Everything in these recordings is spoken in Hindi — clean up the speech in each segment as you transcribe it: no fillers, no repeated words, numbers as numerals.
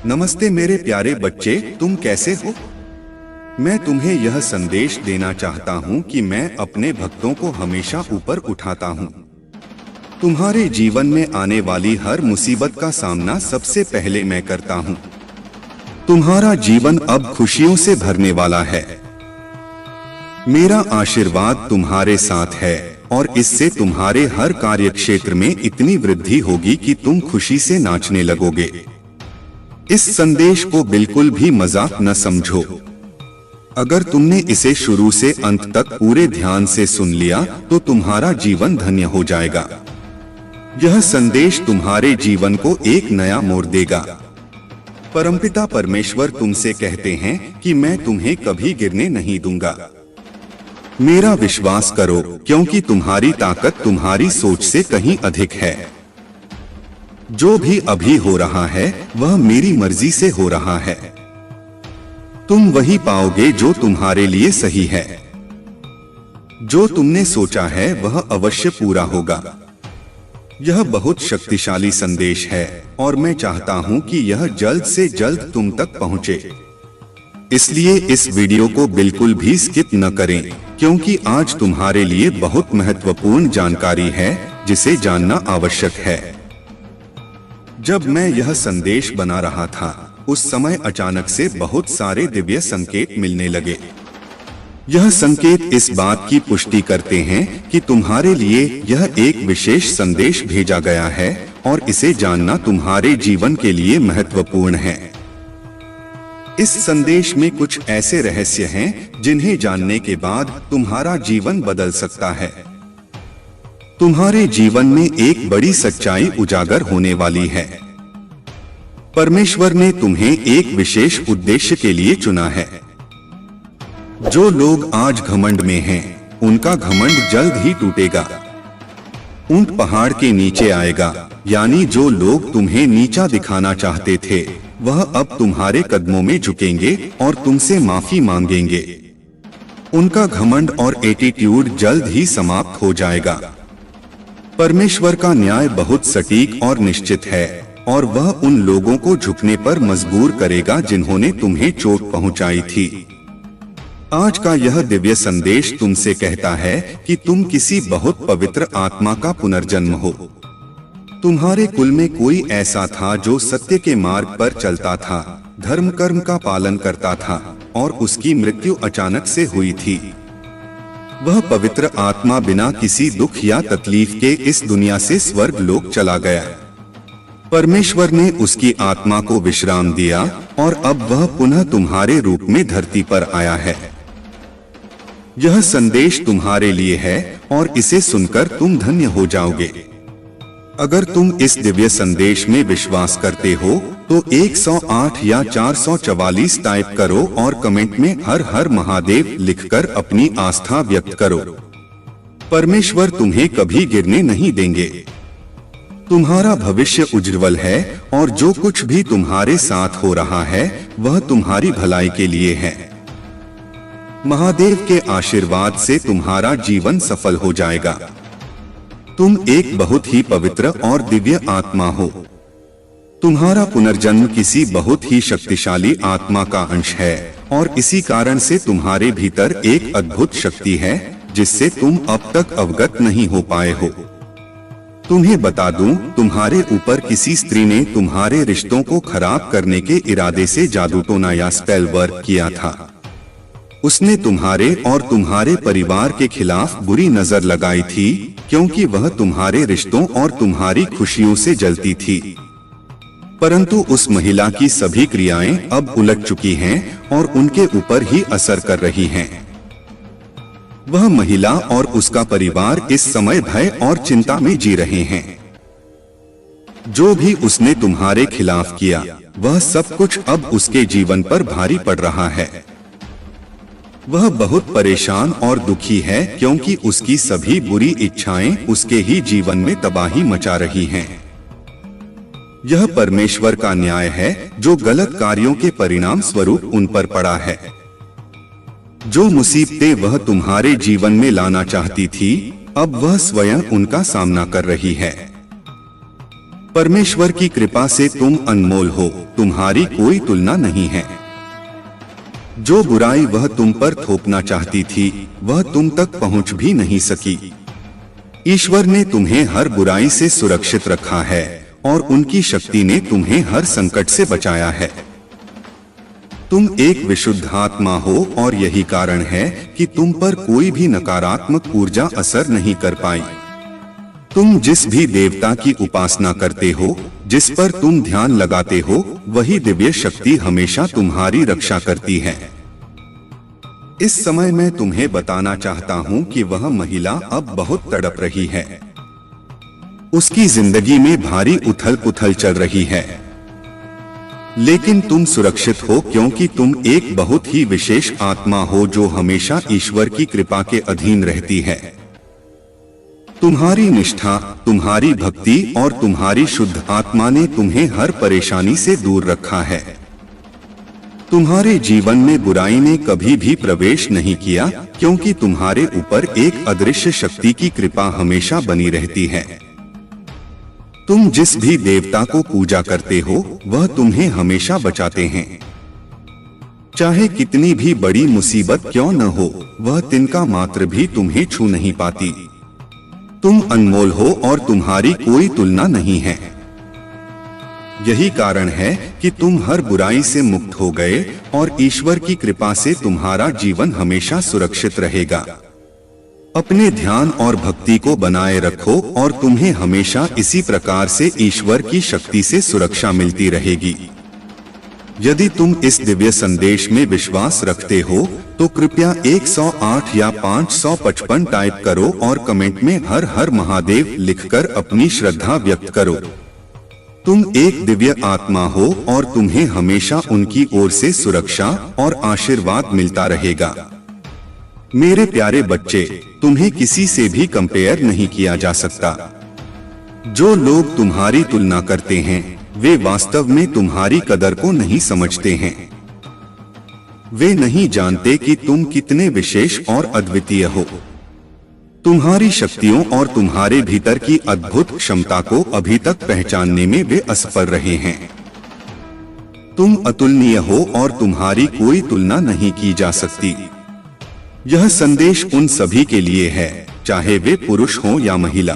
नमस्ते मेरे प्यारे बच्चे, तुम कैसे हो? मैं तुम्हें यह संदेश देना चाहता हूँ कि मैं अपने भक्तों को हमेशा ऊपर उठाता हूँ। तुम्हारे जीवन में आने वाली हर मुसीबत का सामना सबसे पहले मैं करता हूँ। तुम्हारा जीवन अब खुशियों से भरने वाला है। मेरा आशीर्वाद तुम्हारे साथ है और इससे तुम्हारे हर कार्य क्षेत्र में इतनी वृद्धि होगी कि तुम खुशी से नाचने लगोगे। इस संदेश को बिल्कुल भी मजाक न समझो। अगर तुमने इसे शुरू से अंत तक पूरे ध्यान से सुन लिया तो तुम्हारा जीवन धन्य हो जाएगा। यह संदेश तुम्हारे जीवन को एक नया मोड़ देगा। परमपिता परमेश्वर तुमसे कहते हैं कि मैं तुम्हें कभी गिरने नहीं दूंगा। मेरा विश्वास करो, क्योंकि तुम्हारी ताकत तुम्हारी सोच से कहीं अधिक है। जो भी अभी हो रहा है वह मेरी मर्जी से हो रहा है। तुम वही पाओगे जो तुम्हारे लिए सही है। जो तुमने सोचा है वह अवश्य पूरा होगा। यह बहुत शक्तिशाली संदेश है और मैं चाहता हूं कि यह जल्द से जल्द तुम तक पहुंचे। इसलिए इस वीडियो को बिल्कुल भी स्किप न करें, क्योंकि आज तुम्हारे लिए बहुत महत्वपूर्ण जानकारी है जिसे जानना आवश्यक है। जब मैं यह संदेश बना रहा था उस समय अचानक से बहुत सारे दिव्य संकेत मिलने लगे। यह संकेत इस बात की पुष्टि करते हैं कि तुम्हारे लिए यह एक विशेष संदेश भेजा गया है और इसे जानना तुम्हारे जीवन के लिए महत्वपूर्ण है। इस संदेश में कुछ ऐसे रहस्य हैं जिन्हें जानने के बाद तुम्हारा जीवन बदल सकता है। तुम्हारे जीवन में एक बड़ी सच्चाई उजागर होने वाली है। परमेश्वर ने तुम्हें एक विशेष उद्देश्य के लिए चुना है। जो लोग आज घमंड में हैं, उनका घमंड जल्द ही टूटेगा। ऊंट पहाड़ के नीचे आएगा, यानी जो लोग तुम्हें नीचा दिखाना चाहते थे वह अब तुम्हारे कदमों में झुकेंगे और तुमसे माफी मांगेंगे। उनका घमंड और एटीट्यूड जल्द ही समाप्त हो जाएगा। परमेश्वर का न्याय बहुत सटीक और निश्चित है और वह उन लोगों को झुकने पर मजबूर करेगा जिन्होंने तुम्हें चोट पहुंचाई थी। आज का यह दिव्य संदेश तुमसे कहता है कि तुम किसी बहुत पवित्र आत्मा का पुनर्जन्म हो। तुम्हारे कुल में कोई ऐसा था जो सत्य के मार्ग पर चलता था, धर्म कर्म का पालन करता था और उसकी मृत्यु अचानक से हुई थी। वह पवित्र आत्मा बिना किसी दुख या तकलीफ के इस दुनिया से स्वर्ग लोक चला गया। परमेश्वर ने उसकी आत्मा को विश्राम दिया और अब वह पुनः तुम्हारे रूप में धरती पर आया है। यह संदेश तुम्हारे लिए है और इसे सुनकर तुम धन्य हो जाओगे। अगर तुम इस दिव्य संदेश में विश्वास करते हो तो 108 या 444 टाइप करो और कमेंट में हर हर महादेव लिखकर अपनी आस्था व्यक्त करो। परमेश्वर तुम्हें कभी गिरने नहीं देंगे। तुम्हारा भविष्य उज्ज्वल है और जो कुछ भी तुम्हारे साथ हो रहा है वह तुम्हारी भलाई के लिए है। महादेव के आशीर्वाद से तुम्हारा जीवन सफल हो जाएगा। तुम एक बहुत ही पवित्र और दिव्य आत्मा हो। तुम्हारा पुनर्जन्म किसी बहुत ही शक्तिशाली आत्मा का अंश है और इसी कारण से तुम्हारे भीतर एक अद्भुत शक्ति है जिससे तुम अब तक अवगत नहीं हो पाए हो। तुम्हें बता दूं, तुम्हारे ऊपर किसी स्त्री ने तुम्हारे रिश्तों को खराब करने के इरादे से जादू टोना या स्पेल वर्क किया था। उसने तुम्हारे और तुम्हारे परिवार के खिलाफ बुरी नजर लगाई थी, क्योंकि वह तुम्हारे रिश्तों और तुम्हारी खुशियों से जलती थी। परंतु उस महिला की सभी क्रियाएं अब उलट चुकी हैं और उनके ऊपर ही असर कर रही हैं। वह महिला और उसका परिवार इस समय भय और चिंता में जी रहे हैं। जो भी उसने तुम्हारे खिलाफ किया वह सब कुछ अब उसके जीवन पर भारी पड़ रहा है। वह बहुत परेशान और दुखी है, क्योंकि उसकी सभी बुरी इच्छाएं उसके ही जीवन में तबाही मचा रही हैं। यह परमेश्वर का न्याय है जो गलत कार्यों के परिणाम स्वरूप उन पर पड़ा है। जो मुसीबतें वह तुम्हारे जीवन में लाना चाहती थी अब वह स्वयं उनका सामना कर रही है। परमेश्वर की कृपा से तुम अनमोल हो, तुम्हारी कोई तुलना नहीं है। जो बुराई वह तुम पर थोपना चाहती थी, वह तुम तक पहुंच भी नहीं सकी। ईश्वर ने तुम्हें हर बुराई से सुरक्षित रखा है और उनकी शक्ति ने तुम्हें हर संकट से बचाया है। तुम एक विशुद्ध आत्मा हो और यही कारण है कि तुम पर कोई भी नकारात्मक ऊर्जा असर नहीं कर पाई। तुम जिस भी देवता की उपासना करते हो, जिस पर तुम ध्यान लगाते हो, वही दिव्य शक्ति हमेशा तुम्हारी रक्षा करती है। इस समय मैं तुम्हें बताना चाहता हूँ कि वह महिला अब बहुत तड़प रही है। उसकी जिंदगी में भारी उथल पुथल चल रही है, लेकिन तुम सुरक्षित हो क्योंकि तुम एक बहुत ही विशेष आत्मा हो जो हमेशा ईश्वर की कृपा के अधीन रहती है। तुम्हारी निष्ठा, तुम्हारी भक्ति और तुम्हारी शुद्ध आत्मा ने तुम्हें हर परेशानी से दूर रखा है। तुम्हारे जीवन में बुराई ने कभी भी प्रवेश नहीं किया क्योंकि तुम्हारे ऊपर एक अदृश्य शक्ति की कृपा हमेशा बनी रहती है। तुम जिस भी देवता को पूजा करते हो, वह तुम्हें हमेशा बचाते हैं। चाहे कितनी भी बड़ी मुसीबत क्यों न हो, वह तिनका मात्र भी तुम्हें छू नहीं पाती। तुम अनमोल हो और तुम्हारी कोई तुलना नहीं है। यही कारण है कि तुम हर बुराई से मुक्त हो गए और ईश्वर की कृपा से तुम्हारा जीवन हमेशा सुरक्षित रहेगा। अपने ध्यान और भक्ति को बनाए रखो और तुम्हें हमेशा इसी प्रकार से ईश्वर की शक्ति से सुरक्षा मिलती रहेगी। यदि तुम इस दिव्य संदेश में विश्वास रखते हो तो कृपया 108 या 555 टाइप करो और कमेंट में हर हर महादेव लिखकर अपनी श्रद्धा व्यक्त करो। तुम एक दिव्य आत्मा हो और तुम्हें हमेशा उनकी ओर से सुरक्षा और आशीर्वाद मिलता रहेगा। मेरे प्यारे बच्चे, तुम्हें किसी से भी कंपेयर नहीं किया जा सकता। जो लोग तुम्हारी तुलना करते हैं, वे वास्तव में तुम्हारी कदर को नहीं समझते हैं। वे नहीं जानते कि तुम कितने विशेष और अद्वितीय हो। तुम्हारी शक्तियों और तुम्हारे भीतर की अद्भुत क्षमता को अभी तक पहचानने में वे असफल रहे हैं। तुम अतुलनीय हो और तुम्हारी कोई तुलना नहीं की जा सकती। यह संदेश उन सभी के लिए है, चाहे वे पुरुष हो या महिला।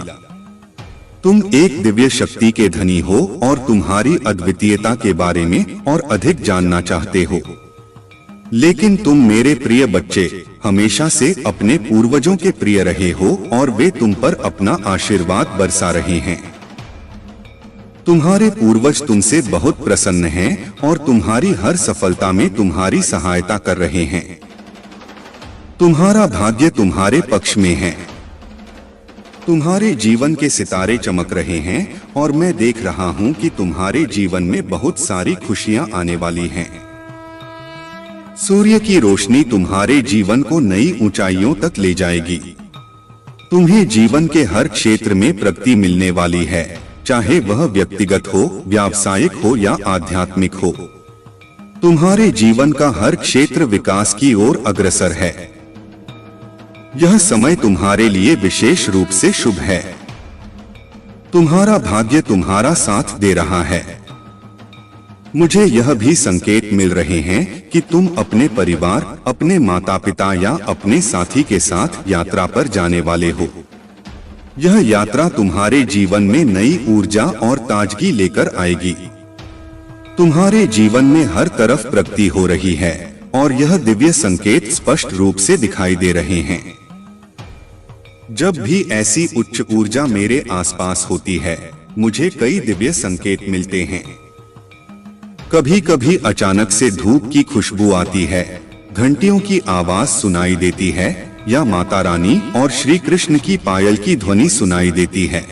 तुम एक दिव्य शक्ति के धनी हो और तुम्हारी अद्वितीयता के बारे में और अधिक जानना चाहते हो। लेकिन तुम मेरे प्रिय बच्चे हमेशा से अपने पूर्वजों के प्रिय रहे हो और वे तुम पर अपना आशीर्वाद बरसा रहे हैं। तुम्हारे पूर्वज तुमसे बहुत प्रसन्न हैं और तुम्हारी हर सफलता में तुम्हारी सहायता कर रहे हैं। तुम्हारा भाग्य तुम्हारे पक्ष में है। तुम्हारे जीवन के सितारे चमक रहे हैं और मैं देख रहा हूं कि तुम्हारे जीवन में बहुत सारी खुशियां आने वाली हैं। सूर्य की रोशनी तुम्हारे जीवन को नई ऊंचाइयों तक ले जाएगी। तुम्हें जीवन के हर क्षेत्र में प्रगति मिलने वाली है, चाहे वह व्यक्तिगत हो, व्यावसायिक हो या आध्यात्मिक हो। तुम्हारे जीवन का हर क्षेत्र विकास की ओर अग्रसर है। यह समय तुम्हारे लिए विशेष रूप से शुभ है। तुम्हारा भाग्य तुम्हारा साथ दे रहा है। मुझे यह भी संकेत मिल रहे हैं कि तुम अपने परिवार, अपने माता पिता या अपने साथी के साथ यात्रा पर जाने वाले हो। यह यात्रा तुम्हारे जीवन में नई ऊर्जा और ताजगी लेकर आएगी। तुम्हारे जीवन में हर तरफ प्रगति हो रही है और यह दिव्य संकेत स्पष्ट रूप से दिखाई दे रहे हैं। जब भी ऐसी उच्च ऊर्जा मेरे आसपास होती है, मुझे कई दिव्य संकेत मिलते हैं। कभी कभी अचानक से धूप की खुशबू आती है, घंटियों की आवाज सुनाई देती है या माता रानी और श्री कृष्ण की पायल की ध्वनि सुनाई देती है।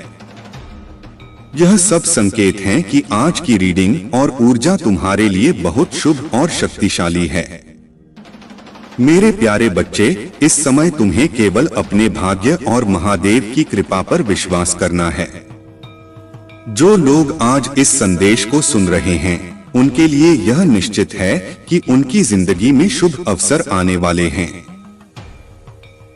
यह सब संकेत हैं कि आज की रीडिंग और ऊर्जा तुम्हारे लिए बहुत शुभ और शक्तिशाली है। मेरे प्यारे बच्चे, इस समय तुम्हें केवल अपने भाग्य और महादेव की कृपा पर विश्वास करना है। जो लोग आज इस संदेश को सुन रहे हैं, उनके लिए यह निश्चित है कि उनकी जिंदगी में शुभ अवसर आने वाले हैं।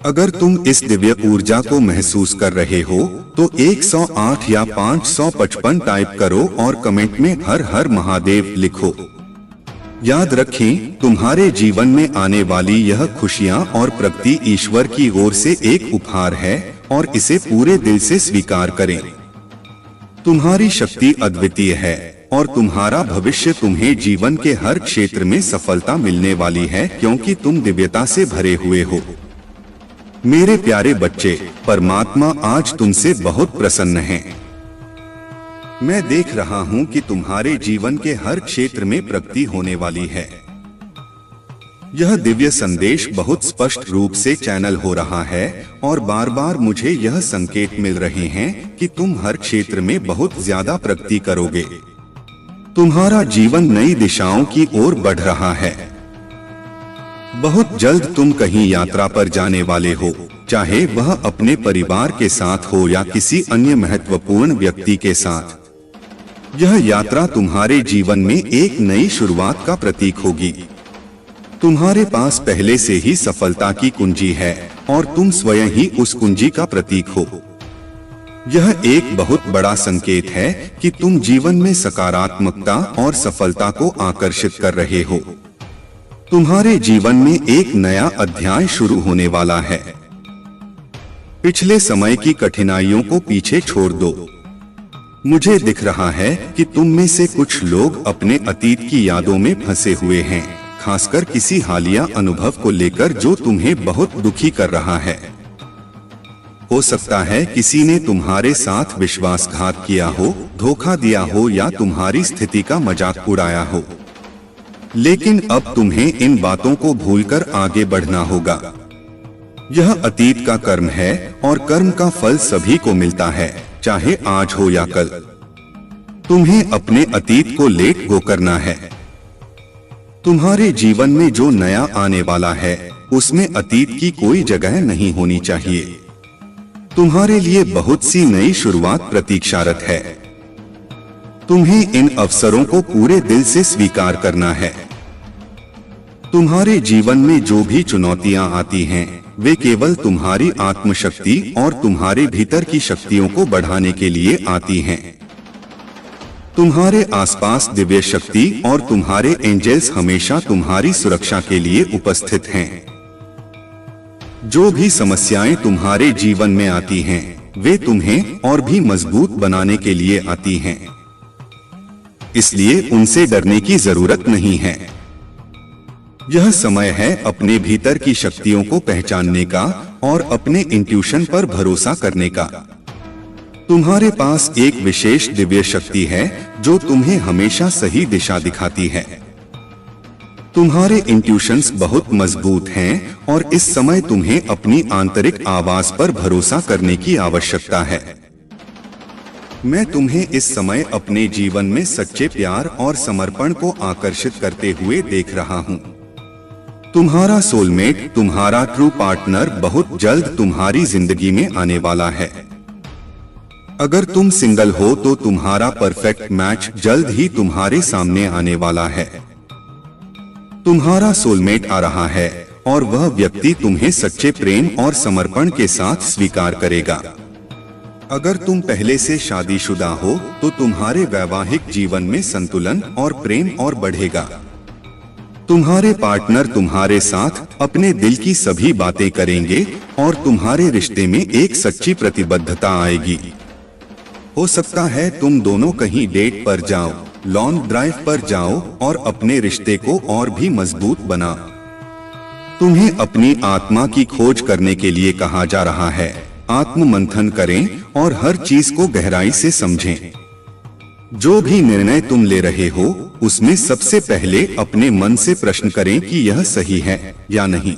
अगर तुम इस दिव्य ऊर्जा को महसूस कर रहे हो तो 108 या 555 टाइप करो और कमेंट में हर हर महादेव लिखो। याद रखें, तुम्हारे जीवन में आने वाली यह खुशियां और प्रगति ईश्वर की ओर से एक उपहार है और इसे पूरे दिल से स्वीकार करें। तुम्हारी शक्ति अद्वितीय है और तुम्हारा भविष्य तुम्हें जीवन के हर क्षेत्र में सफलता मिलने वाली है, क्योंकि तुम दिव्यता से भरे हुए हो। मेरे प्यारे बच्चे, परमात्मा आज तुमसे बहुत प्रसन्न है। मैं देख रहा हूं कि तुम्हारे जीवन के हर क्षेत्र में प्रगति होने वाली है। यह दिव्य संदेश बहुत स्पष्ट रूप से चैनल हो रहा है और बार बार मुझे यह संकेत मिल रहे हैं कि तुम हर क्षेत्र में बहुत ज्यादा प्रगति करोगे। तुम्हारा जीवन नई दिशाओं की ओर बढ़ रहा है। बहुत जल्द तुम कहीं यात्रा पर जाने वाले हो, चाहे वह अपने परिवार के साथ हो या किसी अन्य महत्वपूर्ण व्यक्ति के साथ। यह यात्रा तुम्हारे जीवन में एक नई शुरुआत का प्रतीक होगी। तुम्हारे पास पहले से ही सफलता की कुंजी है और तुम स्वयं ही उस कुंजी का प्रतीक हो। यह एक बहुत बड़ा संकेत है कि तुम जीवन में सकारात्मकता और सफलता को आकर्षित कर रहे हो। तुम्हारे जीवन में एक नया अध्याय शुरू होने वाला है। पिछले समय की कठिनाइयों को पीछे छोड़ दो। मुझे दिख रहा है कि तुम में से कुछ लोग अपने अतीत की यादों में फंसे हुए हैं, खासकर किसी हालिया अनुभव को लेकर जो तुम्हें बहुत दुखी कर रहा है। हो सकता है किसी ने तुम्हारे साथ विश्वासघात किया हो, धोखा दिया हो या तुम्हारी स्थिति का मजाक उड़ाया हो। लेकिन अब तुम्हें इन बातों को भूलकर आगे बढ़ना होगा। यह अतीत का कर्म है और कर्म का फल सभी को मिलता है, चाहे आज हो या कल। तुम्हें अपने अतीत को लेट गो करना है। तुम्हारे जीवन में जो नया आने वाला है उसमें अतीत की कोई जगह नहीं होनी चाहिए। तुम्हारे लिए बहुत सी नई शुरुआत प्रतीक्षारत है। तुम्हें इन अवसरों को पूरे दिल से स्वीकार करना है। तुम्हारे जीवन में जो भी चुनौतियां आती हैं, वे केवल तुम्हारी आत्मशक्ति और तुम्हारे भीतर की शक्तियों को बढ़ाने के लिए आती हैं। तुम्हारे आसपास दिव्य शक्ति और तुम्हारे एंजल्स हमेशा तुम्हारी सुरक्षा के लिए उपस्थित हैं। जो भी समस्याएं तुम्हारे जीवन में आती हैं, वे तुम्हें और भी मजबूत बनाने के लिए आती हैं। इसलिए उनसे डरने की जरूरत नहीं है। यह समय है अपने भीतर की शक्तियों को पहचानने का और अपने इंट्यूशन पर भरोसा करने का। तुम्हारे पास एक विशेष दिव्य शक्ति है जो तुम्हें हमेशा सही दिशा दिखाती है। तुम्हारे इंट्यूशंस बहुत मजबूत हैं और इस समय तुम्हें अपनी आंतरिक आवाज पर भरोसा करने की आवश्यकता है। मैं तुम्हें इस समय अपने जीवन में सच्चे प्यार और समर्पण को आकर्षित करते हुए देख रहा हूँ। तुम्हारा सोलमेट, तुम्हारा ट्रू पार्टनर बहुत जल्द तुम्हारी जिंदगी में आने वाला है। अगर तुम सिंगल हो तो तुम्हारा परफेक्ट मैच जल्द ही तुम्हारे सामने आने वाला है। तुम्हारा सोलमेट आ रहा है और वह व्यक्ति तुम्हें सच्चे प्रेम और समर्पण के साथ स्वीकार करेगा। अगर तुम पहले से शादीशुदा हो तो तुम्हारे वैवाहिक जीवन में संतुलन और प्रेम और बढ़ेगा। तुम्हारे पार्टनर तुम्हारे साथ अपने दिल की सभी बातें करेंगे और तुम्हारे रिश्ते में एक सच्ची प्रतिबद्धता आएगी। हो सकता है तुम दोनों कहीं डेट पर जाओ, लॉन्ग ड्राइव पर जाओ और अपने रिश्ते को और भी मजबूत बना। तुम्हें अपनी आत्मा की खोज करने के लिए कहा जा रहा है। आत्म मंथन करें और हर चीज को गहराई से समझें। जो भी निर्णय तुम ले रहे हो उसमें सबसे पहले अपने मन से प्रश्न करें कि यह सही है या नहीं।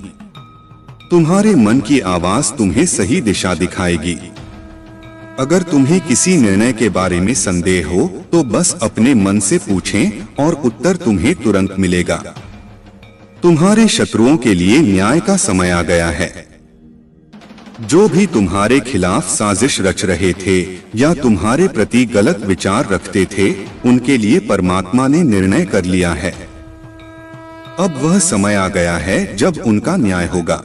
तुम्हारे मन की आवाज तुम्हें सही दिशा दिखाएगी। अगर तुम्हें किसी निर्णय के बारे में संदेह हो तो बस अपने मन से पूछें और उत्तर तुम्हें तुरंत मिलेगा। तुम्हारे शत्रुओं के लिए न्याय का समय आ गया है। जो भी तुम्हारे खिलाफ साजिश रच रहे थे या तुम्हारे प्रति गलत विचार रखते थे, उनके लिए परमात्मा ने निर्णय कर लिया है। अब वह समय आ गया है जब उनका न्याय होगा।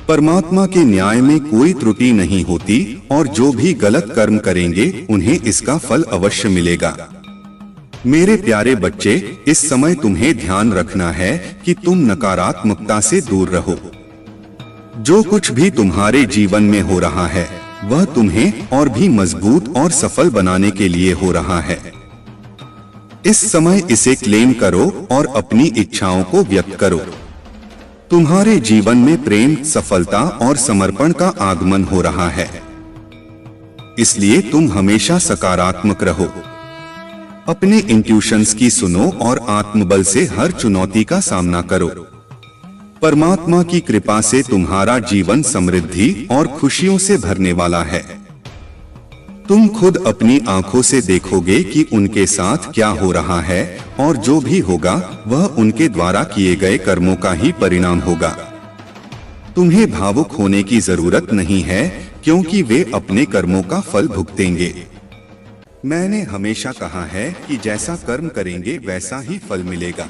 परमात्मा के न्याय में कोई त्रुटि नहीं होती और जो भी गलत कर्म करेंगे उन्हें इसका फल अवश्य मिलेगा। मेरे प्यारे बच्चे, इस समय तुम्हें ध्यान रखना है कि तुम नकारात्मकता से दूर रहो। जो कुछ भी तुम्हारे जीवन में हो रहा है वह तुम्हें और भी मजबूत और सफल बनाने के लिए हो रहा है। इस समय इसे क्लेम करो और अपनी इच्छाओं को व्यक्त करो। तुम्हारे जीवन में प्रेम, सफलता और समर्पण का आगमन हो रहा है, इसलिए तुम हमेशा सकारात्मक रहो। अपने इंट्यूशंस की सुनो और आत्मबल से हर चुनौती का सामना करो। परमात्मा की कृपा से तुम्हारा जीवन समृद्धि और खुशियों से भरने वाला है। तुम खुद अपनी आंखों से देखोगे कि उनके साथ क्या हो रहा है और जो भी होगा वह उनके द्वारा किए गए कर्मों का ही परिणाम होगा। तुम्हें भावुक होने की जरूरत नहीं है, क्योंकि वे अपने कर्मों का फल भुगतेंगे। मैंने हमेशा कहा है कि जैसा कर्म करेंगे वैसा ही फल मिलेगा।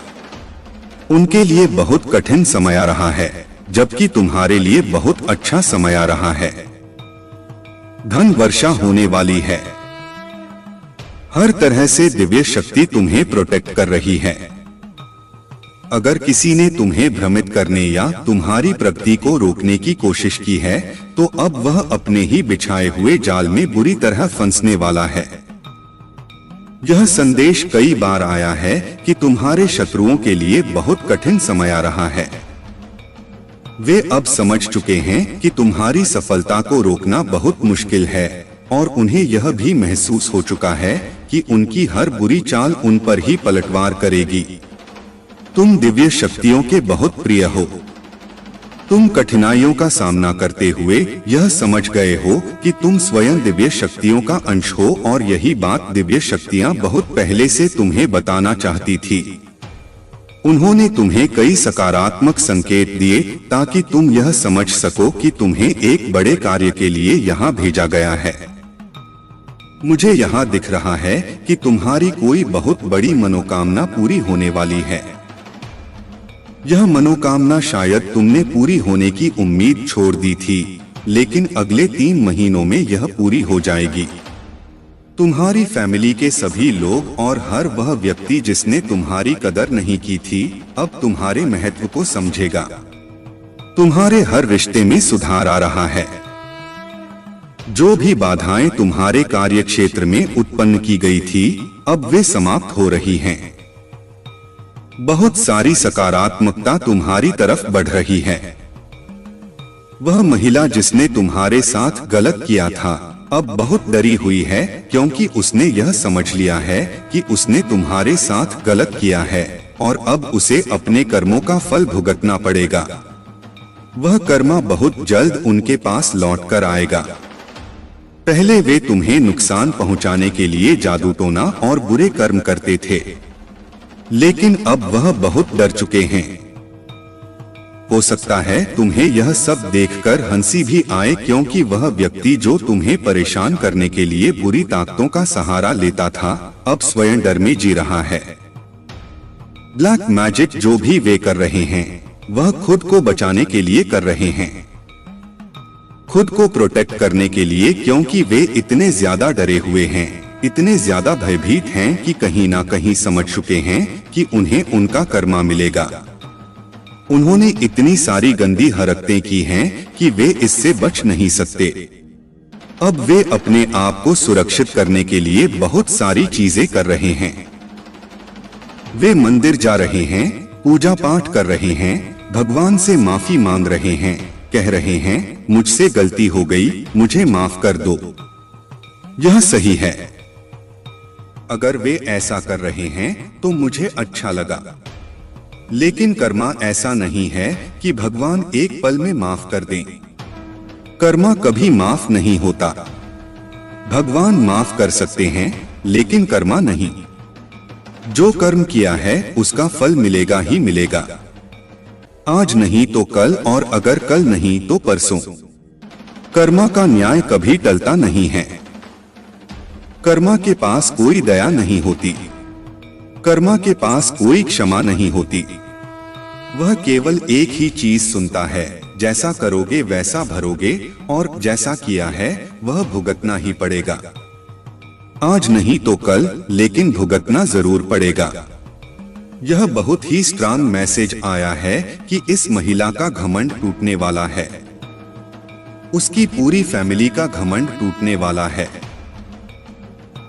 उनके लिए बहुत कठिन समय आ रहा है, जबकि तुम्हारे लिए बहुत अच्छा समय आ रहा है। धन वर्षा होने वाली है। हर तरह से दिव्य शक्ति तुम्हें प्रोटेक्ट कर रही है। अगर किसी ने तुम्हें भ्रमित करने या तुम्हारी प्रगति को रोकने की कोशिश की है, तो अब वह अपने ही बिछाए हुए जाल में बुरी तरह फंसने वाला है। यह संदेश कई बार आया है कि तुम्हारे शत्रुओं के लिए बहुत कठिन समय आ रहा है। वे अब समझ चुके हैं कि तुम्हारी सफलता को रोकना बहुत मुश्किल है और उन्हें यह भी महसूस हो चुका है कि उनकी हर बुरी चाल उन पर ही पलटवार करेगी। तुम दिव्य शक्तियों के बहुत प्रिय हो। तुम कठिनाइयों का सामना करते हुए यह समझ गए हो कि तुम स्वयं दिव्य शक्तियों का अंश हो और यही बात दिव्य शक्तियां बहुत पहले से तुम्हें बताना चाहती थी। उन्होंने तुम्हें कई सकारात्मक संकेत दिए ताकि तुम यह समझ सको कि तुम्हें एक बड़े कार्य के लिए यहाँ भेजा गया है। मुझे यहाँ दिख रहा है कि तुम्हारी कोई बहुत बड़ी मनोकामना पूरी होने वाली है। यह मनोकामना शायद तुमने पूरी होने की उम्मीद छोड़ दी थी, लेकिन अगले 3 महीनों में यह पूरी हो जाएगी। तुम्हारी फैमिली के सभी लोग और हर वह व्यक्ति जिसने तुम्हारी कदर नहीं की थी, अब तुम्हारे महत्व को समझेगा। तुम्हारे हर रिश्ते में सुधार आ रहा है। जो भी बाधाएं तुम्हारे कार्य क्षेत्र में उत्पन्न की गई थी, अब वे समाप्त हो रही हैं। बहुत सारी सकारात्मकता तुम्हारी तरफ बढ़ रही है। वह महिला जिसने तुम्हारे साथ गलत किया था, अब बहुत डरी हुई है, क्योंकि उसने यह समझ लिया है कि उसने तुम्हारे साथ गलत किया है और अब उसे अपने कर्मों का फल भुगतना पड़ेगा। वह कर्मा बहुत जल्द उनके पास लौट कर आएगा। पहले वे तुम्हें नुकसान पहुंचाने के लिए जादू टोना और बुरे कर्म करते थे, लेकिन अब वह बहुत डर चुके हैं। हो सकता है तुम्हें यह सब देखकर हंसी भी आए, क्योंकि वह व्यक्ति जो तुम्हें परेशान करने के लिए बुरी ताकतों का सहारा लेता था, अब स्वयं डर में जी रहा है। ब्लैक मैजिक जो भी वे कर रहे हैं, वह खुद को बचाने के लिए कर रहे हैं, खुद को प्रोटेक्ट करने के लिए, क्योंकि वे इतने ज्यादा डरे हुए हैं, इतने ज्यादा भयभीत हैं कि कहीं ना कहीं समझ चुके हैं कि उन्हें उनका कर्मा मिलेगा। उन्होंने इतनी सारी गंदी हरकतें की हैं कि वे इससे बच नहीं सकते। अब वे अपने आप को सुरक्षित करने के लिए बहुत सारी चीजें कर रहे हैं। वे मंदिर जा रहे हैं, पूजा पाठ कर रहे हैं, भगवान से माफी मांग रहे हैं, कह रहे हैं मुझसे गलती हो गई, मुझे माफ कर दो। यह सही है। अगर वे ऐसा कर रहे हैं तो मुझे अच्छा लगा, लेकिन कर्मा ऐसा नहीं है कि भगवान एक पल में माफ कर दें। कर्मा कभी माफ नहीं होता। भगवान माफ कर सकते हैं, लेकिन कर्मा नहीं। जो कर्म किया है उसका फल मिलेगा ही मिलेगा, आज नहीं तो कल, और अगर कल नहीं तो परसों। कर्मा का न्याय कभी टलता नहीं है। कर्मा के पास कोई दया नहीं होती, कर्मा के पास कोई क्षमा नहीं होती। वह केवल एक ही चीज सुनता है, जैसा करोगे वैसा भरोगे, और जैसा किया है वह भुगतना ही पड़ेगा। आज नहीं तो कल, लेकिन भुगतना जरूर पड़ेगा। यह बहुत ही स्ट्रांग मैसेज आया है कि इस महिला का घमंड टूटने वाला है। उसकी पूरी फैमिली का घमंड टूटने वाला है।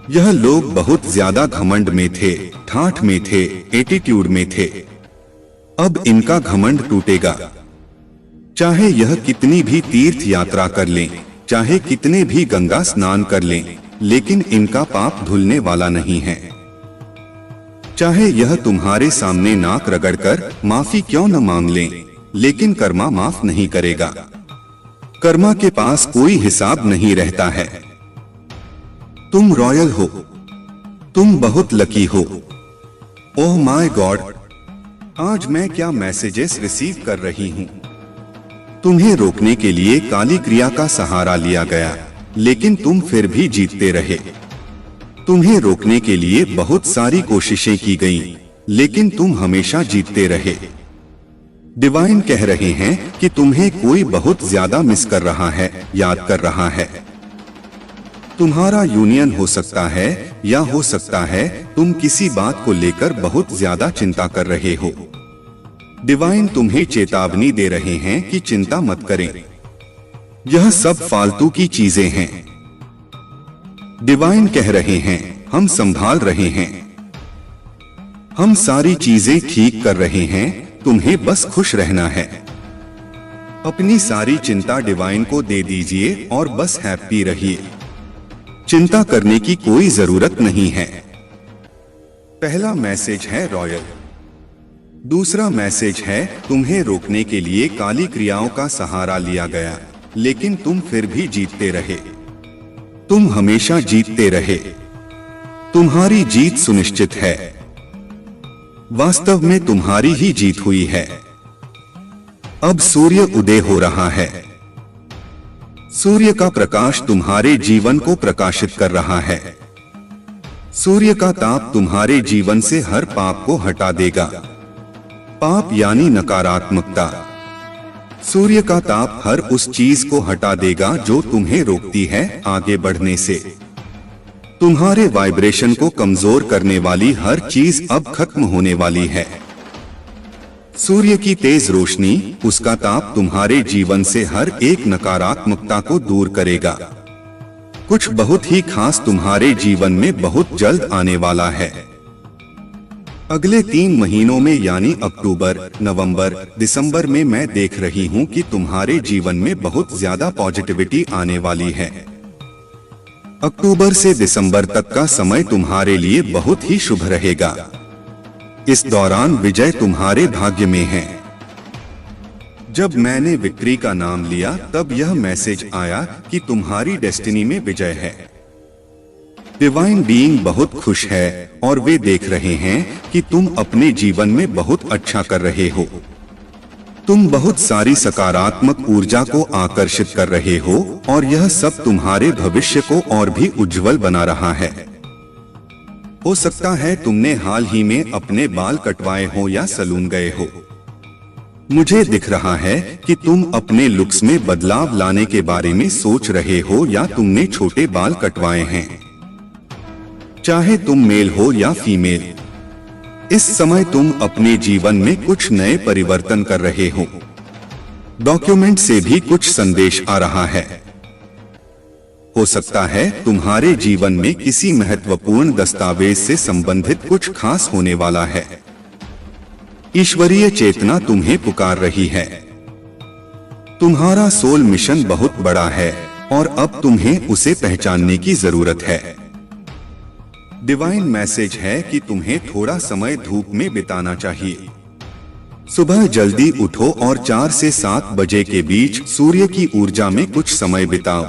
यह लोग बहुत ज्यादा घमंड में थे, ठाठ में थे, एटीट्यूड में थे। अब इनका घमंड टूटेगा। चाहे यह कितनी भी तीर्थ यात्रा कर लें, चाहे कितने भी गंगा स्नान कर लें, लेकिन इनका पाप धुलने वाला नहीं है। चाहे यह तुम्हारे सामने नाक रगड़कर माफी क्यों न मांग लें, लेकिन कर्मा माफ नहीं करेगा। कर्मा के पास कोई हिसाब नहीं रहता है। तुम रॉयल हो, तुम बहुत लकी हो। ओह माय गॉड, आज मैं क्या मैसेजेस रिसीव कर रही हूँ। तुम्हें रोकने के लिए काली क्रिया का सहारा लिया गया, लेकिन तुम फिर भी जीतते रहे। तुम्हें रोकने के लिए बहुत सारी कोशिशें की गईं, लेकिन तुम हमेशा जीतते रहे। डिवाइन कह रहे हैं कि तुम्हें कोई बहुत ज्यादा मिस कर रहा है, याद कर रहा है। तुम्हारा यूनियन हो सकता है, या हो सकता है तुम किसी बात को लेकर बहुत ज्यादा चिंता कर रहे हो। डिवाइन तुम्हें चेतावनी दे रहे हैं कि चिंता मत करें, यह सब फालतू की चीजें हैं। डिवाइन कह रहे हैं हम संभाल रहे हैं, हम सारी चीजें ठीक कर रहे हैं, तुम्हें बस खुश रहना है। अपनी सारी चिंता डिवाइन को दे दीजिए और बस हैप्पी रहिए। चिंता करने की कोई जरूरत नहीं है। पहला मैसेज है रॉयल। दूसरा मैसेज है तुम्हें रोकने के लिए काली क्रियाओं का सहारा लिया गया, लेकिन तुम फिर भी जीतते रहे। तुम हमेशा जीतते रहे। तुम्हारी जीत सुनिश्चित है। वास्तव में तुम्हारी ही जीत हुई है। अब सूर्य उदय हो रहा है। सूर्य का प्रकाश तुम्हारे जीवन को प्रकाशित कर रहा है। सूर्य का ताप तुम्हारे जीवन से हर पाप को हटा देगा। पाप यानी नकारात्मकता। सूर्य का ताप हर उस चीज को हटा देगा जो तुम्हें रोकती है आगे बढ़ने से। तुम्हारे वाइब्रेशन को कमजोर करने वाली हर चीज अब खत्म होने वाली है। सूर्य की तेज रोशनी, उसका ताप तुम्हारे जीवन से हर एक नकारात्मकता को दूर करेगा। कुछ बहुत ही खास तुम्हारे जीवन में बहुत जल्द आने वाला है। अगले 3 महीनों में यानी अक्टूबर, नवंबर, दिसंबर में मैं देख रही हूँ कि तुम्हारे जीवन में बहुत ज्यादा पॉजिटिविटी आने वाली है। अक्टूबर से दिसंबर तक का समय तुम्हारे लिए बहुत ही शुभ रहेगा। इस दौरान विजय तुम्हारे भाग्य में है। जब मैंने विक्ट्री का नाम लिया तब यह मैसेज आया कि तुम्हारी डेस्टिनी में विजय है। डिवाइन बीइंग बहुत खुश है और वे देख रहे हैं कि तुम अपने जीवन में बहुत अच्छा कर रहे हो। तुम बहुत सारी सकारात्मक ऊर्जा को आकर्षित कर रहे हो और यह सब तुम्हारे भविष्य को और भी उज्जवल बना रहा है। हो सकता है तुमने हाल ही में अपने बाल कटवाए हो या सैलून गए हो। मुझे दिख रहा है कि तुम अपने लुक्स में बदलाव लाने के बारे में सोच रहे हो या तुमने छोटे बाल कटवाए हैं। चाहे तुम मेल हो या फीमेल, इस समय तुम अपने जीवन में कुछ नए परिवर्तन कर रहे हो। डॉक्यूमेंट से भी कुछ संदेश आ रहा है। हो सकता है तुम्हारे जीवन में किसी महत्वपूर्ण दस्तावेज से संबंधित कुछ खास होने वाला है। ईश्वरीय चेतना तुम्हें पुकार रही है। तुम्हारा सोल मिशन बहुत बड़ा है और अब तुम्हें उसे पहचानने की जरूरत है। डिवाइन मैसेज है कि तुम्हें थोड़ा समय धूप में बिताना चाहिए। सुबह जल्दी उठो और 4 से 7 बजे के बीच सूर्य की ऊर्जा में कुछ समय बिताओ।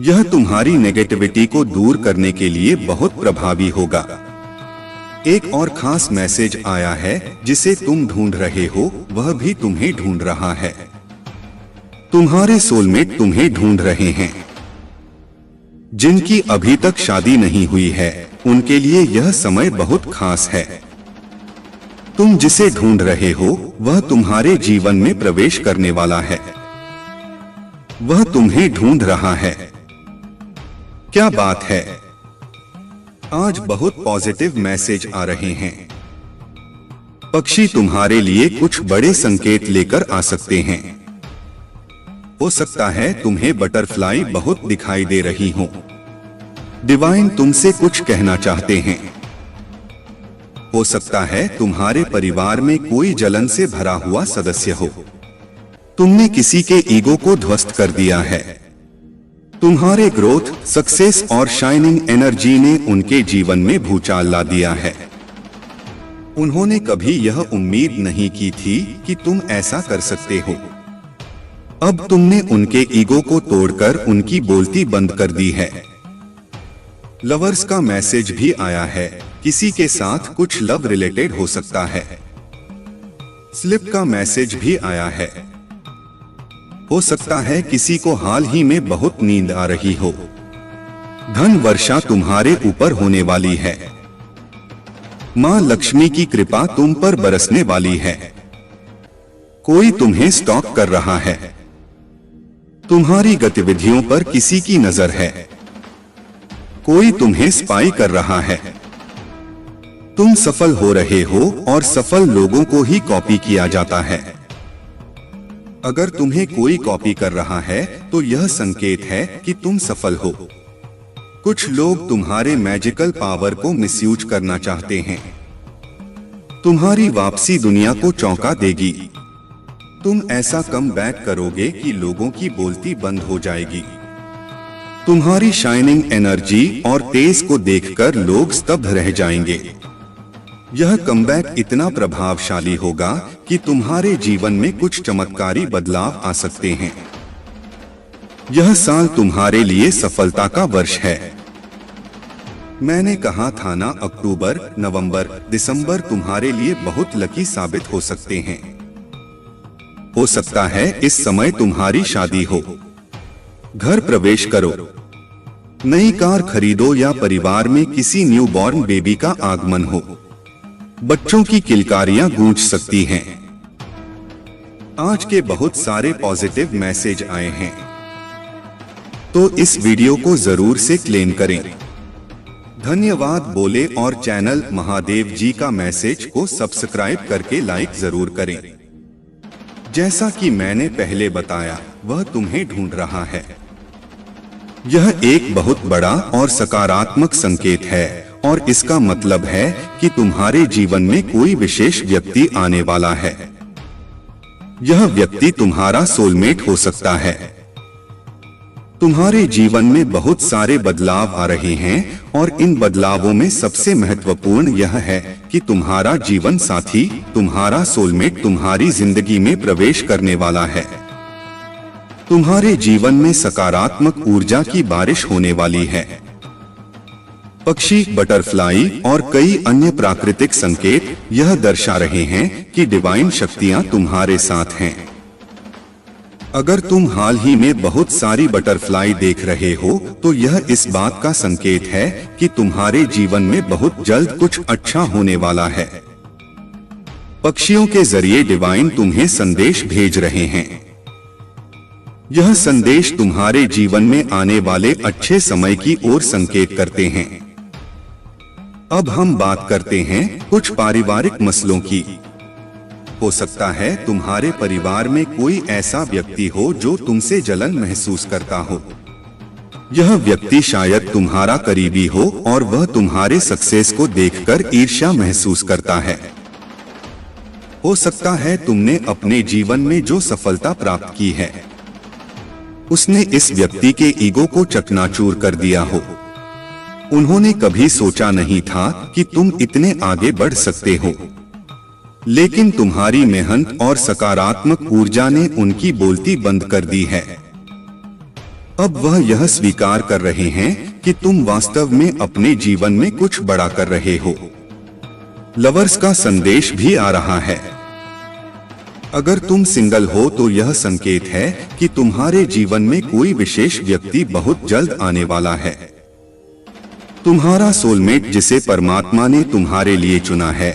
यह तुम्हारी नेगेटिविटी को दूर करने के लिए बहुत प्रभावी होगा। एक और खास मैसेज आया है जिसे तुम ढूंढ रहे हो, वह भी तुम्हें ढूंढ रहा है। तुम्हारे सोलमेट तुम्हें ढूंढ रहे हैं। जिनकी अभी तक शादी नहीं हुई है, उनके लिए यह समय बहुत खास है। तुम जिसे ढूंढ रहे हो वह तुम्हारे जीवन में प्रवेश करने वाला है। वह तुम्हें ढूंढ रहा है। क्या बात है। आज बहुत पॉजिटिव मैसेज आ रहे हैं। पक्षी तुम्हारे लिए कुछ बड़े संकेत लेकर आ सकते हैं। हो सकता है तुम्हें बटरफ्लाई बहुत दिखाई दे रही हो। डिवाइन तुमसे कुछ कहना चाहते हैं। हो सकता है तुम्हारे परिवार में कोई जलन से भरा हुआ सदस्य हो। तुमने किसी के ईगो को ध्वस्त कर दिया है। तुम्हारे ग्रोथ, सक्सेस और शाइनिंग एनर्जी ने उनके जीवन में भूचाल ला दिया है। उन्होंने कभी यह उम्मीद नहीं की थी कि तुम ऐसा कर सकते हो। अब तुमने उनके ईगो को तोड़कर उनकी बोलती बंद कर दी है। लवर्स का मैसेज भी आया है। किसी के साथ कुछ लव रिलेटेड हो सकता है। स्लिप का मैसेज भी आया है। हो सकता है किसी को हाल ही में बहुत नींद आ रही हो। धन वर्षा तुम्हारे ऊपर होने वाली है। मां लक्ष्मी की कृपा तुम पर बरसने वाली है। कोई तुम्हें स्टॉक कर रहा है। तुम्हारी गतिविधियों पर किसी की नजर है। कोई तुम्हें स्पाई कर रहा है। तुम सफल हो रहे हो और सफल लोगों को ही कॉपी किया जाता है। अगर तुम्हें कोई कॉपी कर रहा है तो यह संकेत है कि तुम सफल हो। कुछ लोग तुम्हारे मैजिकल पावर को मिसयूज करना चाहते हैं। तुम्हारी वापसी दुनिया को चौंका देगी। तुम ऐसा कम बैक करोगे कि लोगों की बोलती बंद हो जाएगी। तुम्हारी शाइनिंग एनर्जी और तेज को देखकर लोग स्तब्ध रह जाएंगे। यह कमबैक इतना प्रभावशाली होगा कि तुम्हारे जीवन में कुछ चमत्कारी बदलाव आ सकते हैं। यह साल तुम्हारे लिए सफलता का वर्ष है। मैंने कहा था ना, अक्टूबर, नवंबर, दिसंबर तुम्हारे लिए बहुत लकी साबित हो सकते हैं। हो सकता है इस समय तुम्हारी शादी हो। घर प्रवेश करो, नई कार खरीदो या परिवार में किसी न्यूबॉर्न बेबी का आगमन हो। बच्चों की किलकारियां गूंज सकती हैं। आज के बहुत सारे पॉजिटिव मैसेज आए हैं, तो इस वीडियो को जरूर से क्लेम करें। धन्यवाद बोले और चैनल महादेव जी का मैसेज को सब्सक्राइब करके लाइक जरूर करें। जैसा कि मैंने पहले बताया, वह तुम्हें ढूंढ रहा है। यह एक बहुत बड़ा और सकारात्मक संकेत है और इसका मतलब है कि तुम्हारे जीवन में कोई विशेष व्यक्ति आने वाला है। यह व्यक्ति तुम्हारा सोलमेट हो सकता है। तुम्हारे जीवन में बहुत सारे बदलाव आ रहे हैं और इन बदलावों में सबसे महत्वपूर्ण यह है कि तुम्हारा जीवन साथी, तुम्हारा सोलमेट तुम्हारी जिंदगी में प्रवेश करने वाला है। तुम्हारे जीवन में सकारात्मक ऊर्जा की बारिश होने वाली है। पक्षी, बटरफ्लाई और कई अन्य प्राकृतिक संकेत यह दर्शा रहे हैं कि डिवाइन शक्तियां तुम्हारे साथ हैं। अगर तुम हाल ही में बहुत सारी बटरफ्लाई देख रहे हो तो यह इस बात का संकेत है कि तुम्हारे जीवन में बहुत जल्द कुछ अच्छा होने वाला है। पक्षियों के जरिए डिवाइन तुम्हें संदेश भेज रहे हैं। यह संदेश तुम्हारे जीवन में आने वाले अच्छे समय की ओर संकेत करते हैं। अब हम बात करते हैं कुछ पारिवारिक मसलों की। हो सकता है तुम्हारे परिवार में कोई ऐसा व्यक्ति हो जो तुमसे जलन महसूस करता हो। यह व्यक्ति शायद तुम्हारा करीबी हो और वह तुम्हारे सक्सेस को देखकर ईर्ष्या महसूस करता है। हो सकता है तुमने अपने जीवन में जो सफलता प्राप्त की है, उसने इस व्यक्ति के ईगो को चकनाचूर कर दिया हो। उन्होंने कभी सोचा नहीं था कि तुम इतने आगे बढ़ सकते हो, लेकिन तुम्हारी मेहनत और सकारात्मक ऊर्जा ने उनकी बोलती बंद कर दी है। अब वह यह स्वीकार कर रहे हैं कि तुम वास्तव में अपने जीवन में कुछ बड़ा कर रहे हो। लवर्स का संदेश भी आ रहा है। अगर तुम सिंगल हो तो यह संकेत है कि तुम्हारे जीवन में कोई विशेष व्यक्ति बहुत जल्द आने वाला है। तुम्हारा सोलमेट जिसे परमात्मा ने तुम्हारे लिए चुना है,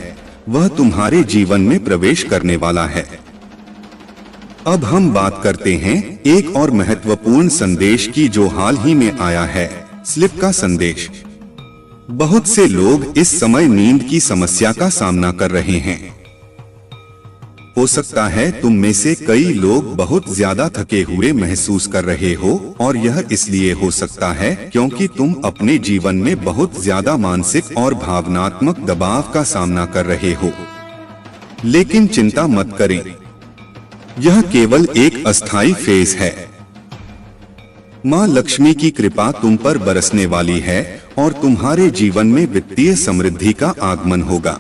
वह तुम्हारे जीवन में प्रवेश करने वाला है। अब हम बात करते हैं एक और महत्वपूर्ण संदेश की जो हाल ही में आया है, स्लीप का संदेश। बहुत से लोग इस समय नींद की समस्या का सामना कर रहे हैं। हो सकता है तुम में से कई लोग बहुत ज्यादा थके हुए महसूस कर रहे हो, और यह इसलिए हो सकता है क्योंकि तुम अपने जीवन में बहुत ज्यादा मानसिक और भावनात्मक दबाव का सामना कर रहे हो। लेकिन चिंता मत करें, यह केवल एक अस्थायी फेज है। माँ लक्ष्मी की कृपा तुम पर बरसने वाली है और तुम्हारे जीवन में वित्तीय समृद्धि का आगमन होगा।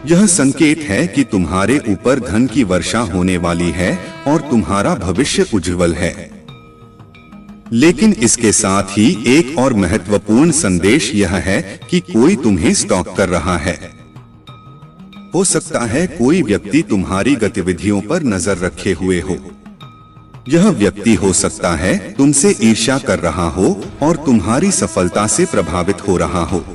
यह संकेत है कि तुम्हारे ऊपर धन की वर्षा होने वाली है और तुम्हारा भविष्य उज्जवल है। लेकिन इसके साथ ही एक और महत्वपूर्ण संदेश यह है कि कोई तुम्हें स्टॉक कर रहा है। हो सकता है कोई व्यक्ति तुम्हारी गतिविधियों पर नजर रखे हुए हो। यह व्यक्ति हो सकता है तुमसे ईर्ष्या कर रहा हो और तुम्हारी सफलता से प्रभावित हो रहा हो।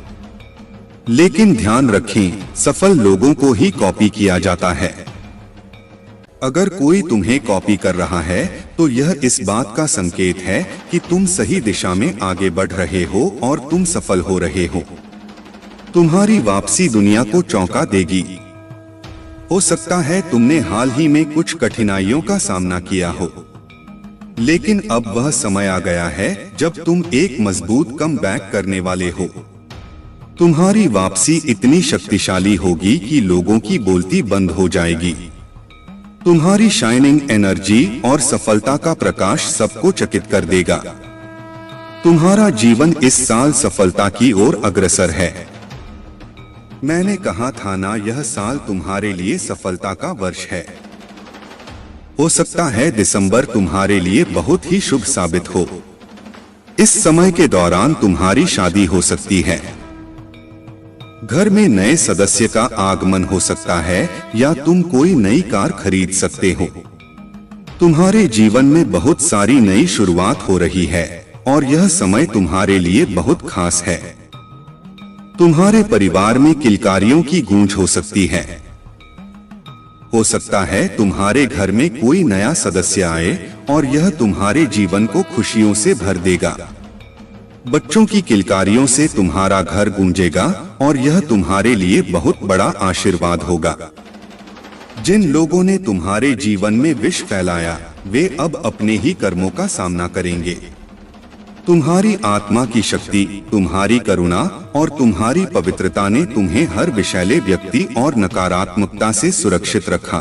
लेकिन ध्यान रखें, सफल लोगों को ही कॉपी किया जाता है। अगर कोई तुम्हें कॉपी कर रहा है तो यह इस बात का संकेत है कि तुम सही दिशा में आगे बढ़ रहे हो और तुम सफल हो रहे हो। तुम्हारी वापसी दुनिया को चौंका देगी। हो सकता है तुमने हाल ही में कुछ कठिनाइयों का सामना किया हो, लेकिन अब वह समय आ गया है जब तुम एक मजबूत कमबैक करने वाले हो। तुम्हारी वापसी इतनी शक्तिशाली होगी कि लोगों की बोलती बंद हो जाएगी। तुम्हारी शाइनिंग एनर्जी और सफलता का प्रकाश सबको चकित कर देगा। तुम्हारा जीवन इस साल सफलता की ओर अग्रसर है। मैंने कहा था ना, यह साल तुम्हारे लिए सफलता का वर्ष है। हो सकता है दिसंबर तुम्हारे लिए बहुत ही शुभ साबित हो। इस समय के दौरान तुम्हारी शादी हो सकती है, घर में नए सदस्य का आगमन हो सकता है, या तुम कोई नई कार खरीद सकते हो। तुम्हारे जीवन में बहुत सारी नई शुरुआत हो रही है और यह समय तुम्हारे लिए बहुत खास है। तुम्हारे परिवार में किलकारियों की गूंज हो सकती है। हो सकता है तुम्हारे घर में कोई नया सदस्य आए और यह तुम्हारे जीवन को खुशियों से भर देगा। बच्चों की किलकारियों से तुम्हारा घर गूंजेगा और यह तुम्हारे लिए बहुत बड़ा आशीर्वाद होगा। जिन लोगों ने तुम्हारे जीवन में विष फैलाया, वे अब अपने ही कर्मों का सामना करेंगे। तुम्हारी आत्मा की शक्ति, तुम्हारी करुणा और तुम्हारी पवित्रता ने तुम्हें हर विषैले व्यक्ति और नकारात्मकता से सुरक्षित रखा।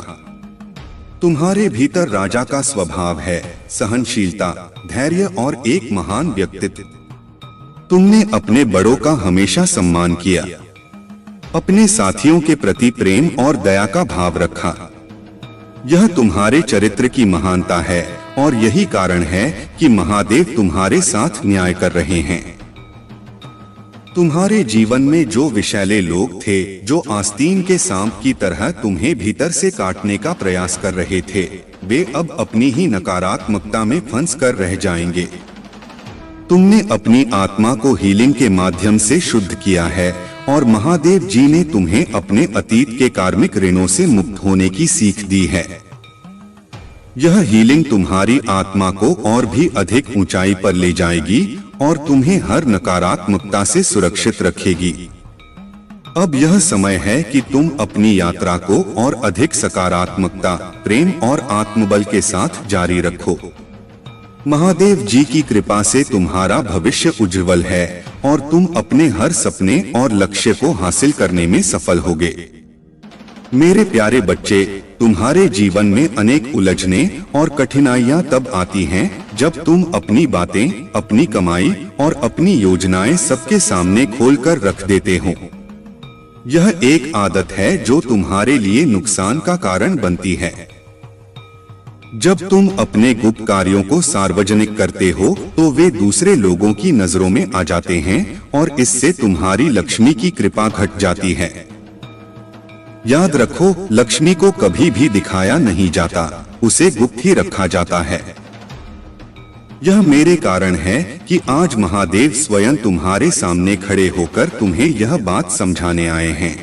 तुम्हारे भीतर राजा का स्वभाव है, सहनशीलता, धैर्य और एक महान व्यक्तित्व। तुमने अपने बड़ों का हमेशा सम्मान किया, अपने साथियों के प्रति प्रेम और दया का भाव रखा। यह तुम्हारे चरित्र की महानता है और यही कारण है कि महादेव तुम्हारे साथ न्याय कर रहे हैं। तुम्हारे जीवन में जो विषैले लोग थे, जो आस्तीन के सांप की तरह तुम्हें भीतर से काटने का प्रयास कर रहे थे, वे अब अपनी ही नकारात्मकता में फंस कर रह जाएंगे। तुमने अपनी आत्मा को हीलिंग के माध्यम से शुद्ध किया है और महादेव जी ने तुम्हें अपने अतीत के कार्मिक ऋणों से मुक्त होने की सीख दी है। यह हीलिंग तुम्हारी आत्मा को और भी अधिक ऊंचाई पर ले जाएगी और तुम्हें हर नकारात्मकता से सुरक्षित रखेगी। अब यह समय है कि तुम अपनी यात्रा को और अधिक सकारात्मकता, प्रेम और आत्मबल के साथ जारी रखो। महादेव जी की कृपा से तुम्हारा भविष्य उज्जवल है और तुम अपने हर सपने और लक्ष्य को हासिल करने में सफल होगे। मेरे प्यारे बच्चे, तुम्हारे जीवन में अनेक उलझने और कठिनाइयां तब आती हैं जब तुम अपनी बातें, अपनी कमाई और अपनी योजनाएं सबके सामने खोलकर रख देते हो। यह एक आदत है जो तुम्हारे लिए नुकसान का कारण बनती है। जब तुम अपने गुप्त कार्यों को सार्वजनिक करते हो तो वे दूसरे लोगों की नजरों में आ जाते हैं और इससे तुम्हारी लक्ष्मी की कृपा घट जाती है। याद रखो, लक्ष्मी को कभी भी दिखाया नहीं जाता, उसे गुप्त ही रखा जाता है। यह मेरे कारण है कि आज महादेव स्वयं तुम्हारे सामने खड़े होकर तुम्हें यह बात समझाने आए हैं।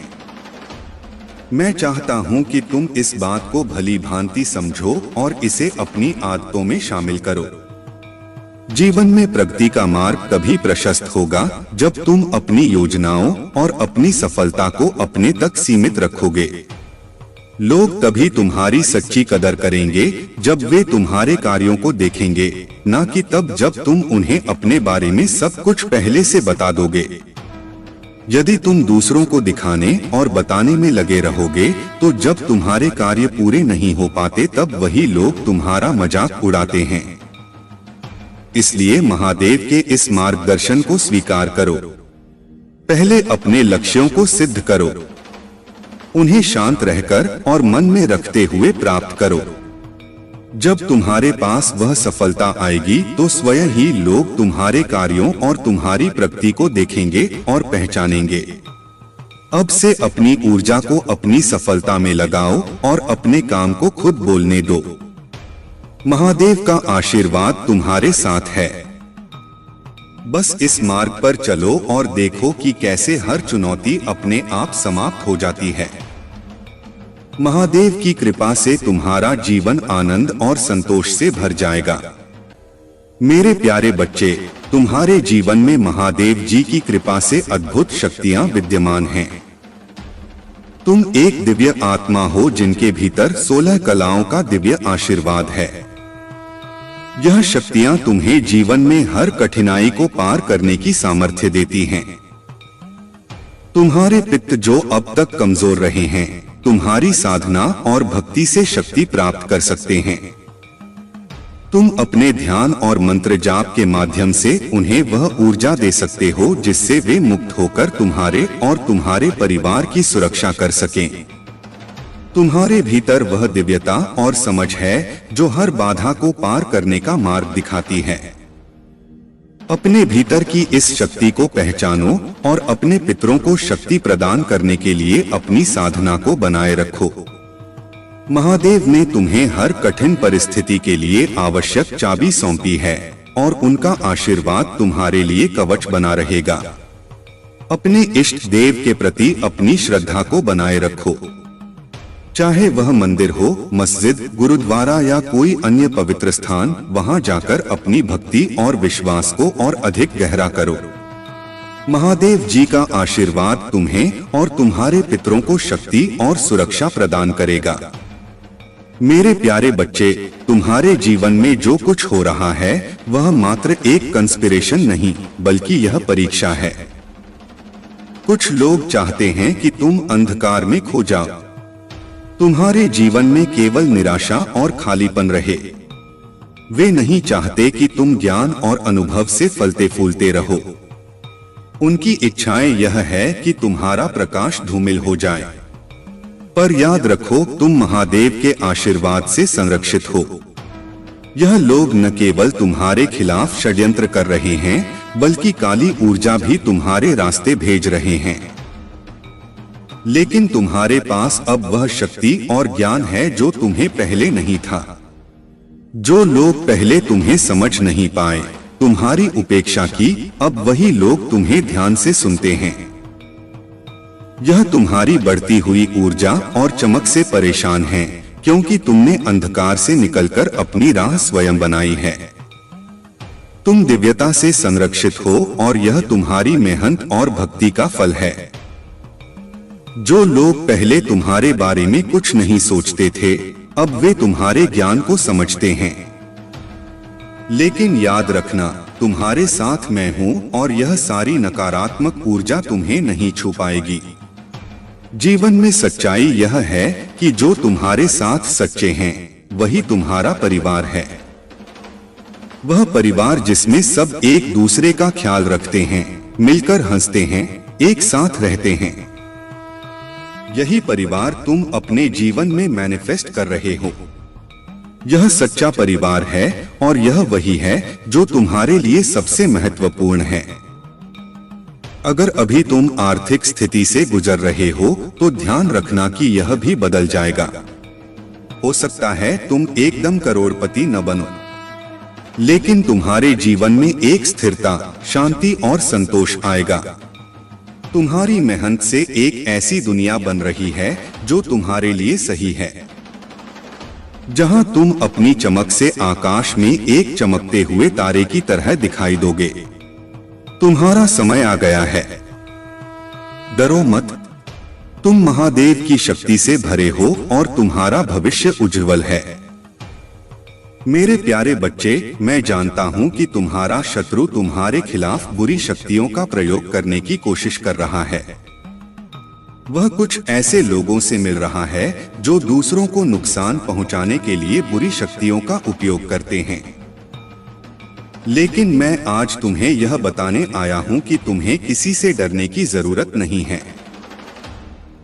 मैं चाहता हूं कि तुम इस बात को भली भांति समझो और इसे अपनी आदतों में शामिल करो। जीवन में प्रगति का मार्ग तभी प्रशस्त होगा जब तुम अपनी योजनाओं और अपनी सफलता को अपने तक सीमित रखोगे। लोग तभी तुम्हारी सच्ची कदर करेंगे जब वे तुम्हारे कार्यों को देखेंगे, न कि तब जब तुम उन्हें अपने बारे में सब कुछ पहले से बता दोगे। यदि तुम दूसरों को दिखाने और बताने में लगे रहोगे तो जब तुम्हारे कार्य पूरे नहीं हो पाते तब वही लोग तुम्हारा मजाक उड़ाते हैं। इसलिए महादेव के इस मार्गदर्शन को स्वीकार करो। पहले अपने लक्ष्यों को सिद्ध करो, उन्हें शांत रहकर और मन में रखते हुए प्राप्त करो। जब तुम्हारे पास वह सफलता आएगी तो स्वयं ही लोग तुम्हारे कार्यों और तुम्हारी प्रगति को देखेंगे और पहचानेंगे। अब से अपनी ऊर्जा को अपनी सफलता में लगाओ और अपने काम को खुद बोलने दो। महादेव का आशीर्वाद तुम्हारे साथ है। बस इस मार्ग पर चलो और देखो कि कैसे हर चुनौती अपने आप समाप्त हो जाती है। महादेव की कृपा से तुम्हारा जीवन आनंद और संतोष से भर जाएगा। मेरे प्यारे बच्चे, तुम्हारे जीवन में महादेव जी की कृपा से अद्भुत शक्तियां विद्यमान हैं। तुम एक दिव्य आत्मा हो जिनके भीतर 16 कलाओं का दिव्य आशीर्वाद है। यह शक्तियां तुम्हें जीवन में हर कठिनाई को पार करने की सामर्थ्य देती हैं। तुम्हारे पित्त जो अब तक कमजोर रहे हैं, तुम्हारी साधना और भक्ति से शक्ति प्राप्त कर सकते हैं। तुम अपने ध्यान और मंत्र जाप के माध्यम से उन्हें वह ऊर्जा दे सकते हो जिससे वे मुक्त होकर तुम्हारे और तुम्हारे परिवार की सुरक्षा कर सकें। तुम्हारे भीतर वह दिव्यता और समझ है जो हर बाधा को पार करने का मार्ग दिखाती है। अपने भीतर की इस शक्ति को पहचानो और अपने पितरों को शक्ति प्रदान करने के लिए अपनी साधना को बनाए रखो। महादेव ने तुम्हें हर कठिन परिस्थिति के लिए आवश्यक चाबी सौंपी है और उनका आशीर्वाद तुम्हारे लिए कवच बना रहेगा। अपने इष्ट देव के प्रति अपनी श्रद्धा को बनाए रखो। चाहे वह मंदिर हो, मस्जिद, गुरुद्वारा या कोई अन्य पवित्र स्थान, वहां जाकर अपनी भक्ति और विश्वास को और अधिक गहरा करो। महादेव जी का आशीर्वाद तुम्हें और तुम्हारे पितरों को शक्ति और सुरक्षा प्रदान करेगा। मेरे प्यारे बच्चे, तुम्हारे जीवन में जो कुछ हो रहा है वह मात्र एक कंस्पिरेशन नहीं बल्कि यह परीक्षा है। कुछ लोग चाहते हैं कि तुम अंधकार में खो जाओ, तुम्हारे जीवन में केवल निराशा और खालीपन रहे। वे नहीं चाहते कि तुम ज्ञान और अनुभव से फलते फूलते रहो। उनकी इच्छाएं यह है कि तुम्हारा प्रकाश धूमिल हो जाए। पर याद रखो, तुम महादेव के आशीर्वाद से संरक्षित हो। यह लोग न केवल तुम्हारे खिलाफ षड्यंत्र कर रहे हैं बल्कि काली ऊर्जा भी तुम्हारे रास्ते भेज रहे हैं। लेकिन तुम्हारे पास अब वह शक्ति और ज्ञान है जो तुम्हें पहले नहीं था। जो लोग पहले तुम्हें समझ नहीं पाए, तुम्हारी उपेक्षा की, अब वही लोग तुम्हें ध्यान से सुनते हैं। यह तुम्हारी बढ़ती हुई ऊर्जा और चमक से परेशान हैं, क्योंकि तुमने अंधकार से निकलकर अपनी राह स्वयं बनाई है। तुम दिव्यता से संरक्षित हो और यह तुम्हारी मेहनत और भक्ति का फल है। जो लोग पहले तुम्हारे बारे में कुछ नहीं सोचते थे, अब वे तुम्हारे ज्ञान को समझते हैं। लेकिन याद रखना, तुम्हारे साथ मैं हूँ और यह सारी नकारात्मक ऊर्जा तुम्हें नहीं छू पाएगी। जीवन में सच्चाई यह है कि जो तुम्हारे साथ सच्चे हैं वही तुम्हारा परिवार है। वह परिवार जिसमें सब एक दूसरे का ख्याल रखते हैं, मिलकर हंसते हैं, एक साथ रहते हैं। यही परिवार तुम अपने जीवन में मैनिफेस्ट कर रहे हो। यह सच्चा परिवार है और यह वही है जो तुम्हारे लिए सबसे महत्वपूर्ण है। अगर अभी तुम आर्थिक स्थिति से गुजर रहे हो तो ध्यान रखना कि यह भी बदल जाएगा। हो सकता है तुम एकदम करोड़पति न बनो, लेकिन तुम्हारे जीवन में एक स्थिरता, शांति और संतोष आएगा। तुम्हारी मेहनत से एक ऐसी दुनिया बन रही है जो तुम्हारे लिए सही है, जहां तुम अपनी चमक से आकाश में एक चमकते हुए तारे की तरह दिखाई दोगे। तुम्हारा समय आ गया है। डरो मत, तुम महादेव की शक्ति से भरे हो और तुम्हारा भविष्य उज्जवल है। मेरे प्यारे बच्चे, मैं जानता हूं कि तुम्हारा शत्रु तुम्हारे खिलाफ बुरी शक्तियों का प्रयोग करने की कोशिश कर रहा है। वह कुछ ऐसे लोगों से मिल रहा है जो दूसरों को नुकसान पहुंचाने के लिए बुरी शक्तियों का उपयोग करते हैं। लेकिन मैं आज तुम्हें यह बताने आया हूं कि तुम्हें किसी से डरने की जरूरत नहीं है।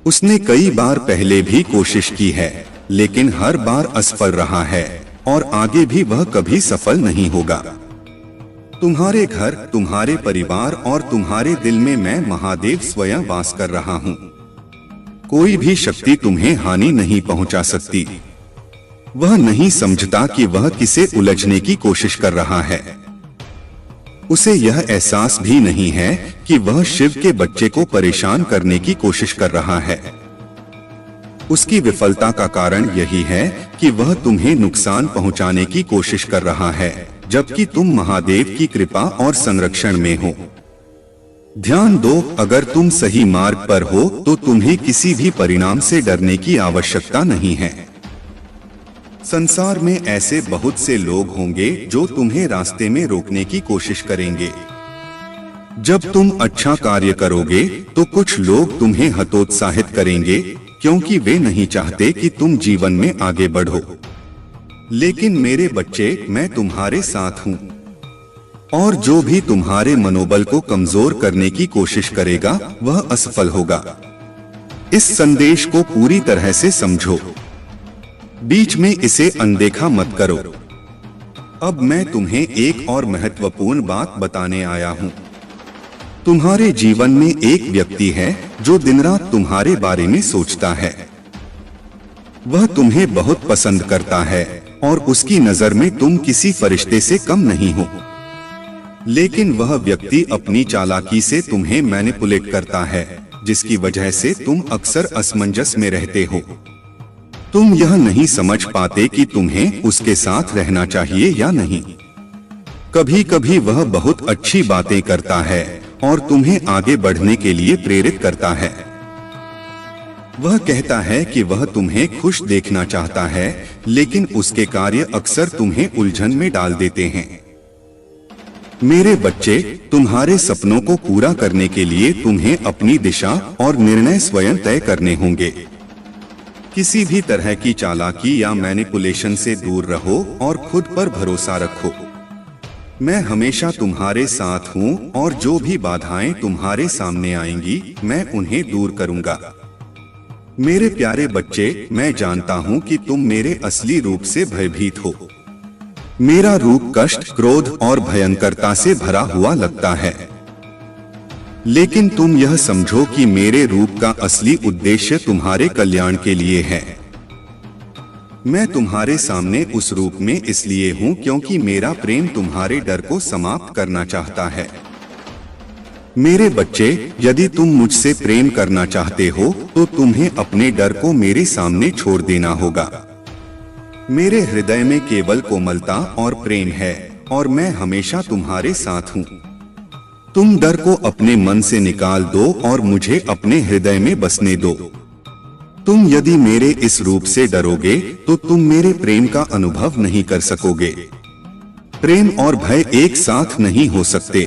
उसने कई बार पहले भी कोशिश की है, लेकिन हर बार असफल रहा है और आगे भी वह कभी सफल नहीं होगा। तुम्हारे घर, तुम्हारे परिवार और तुम्हारे दिल में मैं महादेव स्वयं वास कर रहा हूँ। कोई भी शक्ति तुम्हें हानि नहीं पहुंचा सकती। वह नहीं समझता कि वह किसे उलझने की कोशिश कर रहा है। उसे यह एहसास भी नहीं है कि वह शिव के बच्चे को परेशान करने की कोशिश कर रहा है। उसकी विफलता का कारण यही है कि वह तुम्हें नुकसान पहुंचाने की कोशिश कर रहा है, जबकि तुम महादेव की कृपा और संरक्षण में हो। ध्यान दो, अगर तुम सही मार्ग पर हो तो तुम्हें किसी भी परिणाम से डरने की आवश्यकता नहीं है। संसार में ऐसे बहुत से लोग होंगे जो तुम्हें रास्ते में रोकने की कोशिश करेंगे। जब तुम अच्छा कार्य करोगे तो कुछ लोग तुम्हें हतोत्साहित करेंगे, क्योंकि वे नहीं चाहते कि तुम जीवन में आगे बढ़ो। लेकिन मेरे बच्चे, मैं तुम्हारे साथ हूँ, और जो भी तुम्हारे मनोबल को कमजोर करने की कोशिश करेगा वह असफल होगा। इस संदेश को पूरी तरह से समझो, बीच में इसे अनदेखा मत करो। अब मैं तुम्हें एक और महत्वपूर्ण बात बताने आया हूँ। तुम्हारे जीवन में एक व्यक्ति है जो दिन रात तुम्हारे बारे में सोचता है। वह तुम्हें बहुत पसंद करता है और उसकी नजर में तुम किसी फरिश्ते से कम नहीं हो। लेकिन वह व्यक्ति अपनी चालाकी से तुम्हें मैनिपुलेट करता है, जिसकी वजह से तुम अक्सर असमंजस में रहते हो। तुम यह नहीं समझ पाते कि तुम्हें उसके साथ रहना चाहिए या नहीं। कभी कभी वह बहुत अच्छी बातें करता है और तुम्हें आगे बढ़ने के लिए प्रेरित करता है। वह कहता है कि वह तुम्हें खुश देखना चाहता है, लेकिन उसके कार्य अक्सर तुम्हें उलझन में डाल देते हैं। मेरे बच्चे, तुम्हारे सपनों को पूरा करने के लिए तुम्हें अपनी दिशा और निर्णय स्वयं तय करने होंगे। किसी भी तरह की चालाकी या मैनिपुलेशन से दूर रहो और खुद पर भरोसा रखो। मैं हमेशा तुम्हारे साथ हूँ और जो भी बाधाएं तुम्हारे सामने आएंगी मैं उन्हें दूर करूँगा। मेरे प्यारे बच्चे, मैं जानता हूँ कि तुम मेरे असली रूप से भयभीत हो। मेरा रूप कष्ट, क्रोध और भयंकरता से भरा हुआ लगता है, लेकिन तुम यह समझो कि मेरे रूप का असली उद्देश्य तुम्हारे कल्याण के लिए है। मैं तुम्हारे सामने उस रूप में इसलिए हूँ क्योंकि मेरा प्रेम तुम्हारे डर को समाप्त करना चाहता है। मेरे बच्चे, यदि तुम मुझसे प्रेम करना चाहते हो तो तुम्हें अपने डर को मेरे सामने छोड़ देना होगा। मेरे हृदय में केवल कोमलता और प्रेम है और मैं हमेशा तुम्हारे साथ हूँ। तुम डर को अपने मन से निकाल दो और मुझे अपने हृदय में बसने दो। तुम यदि मेरे इस रूप से डरोगे तो तुम मेरे प्रेम का अनुभव नहीं कर सकोगे। प्रेम और भय एक साथ नहीं हो सकते।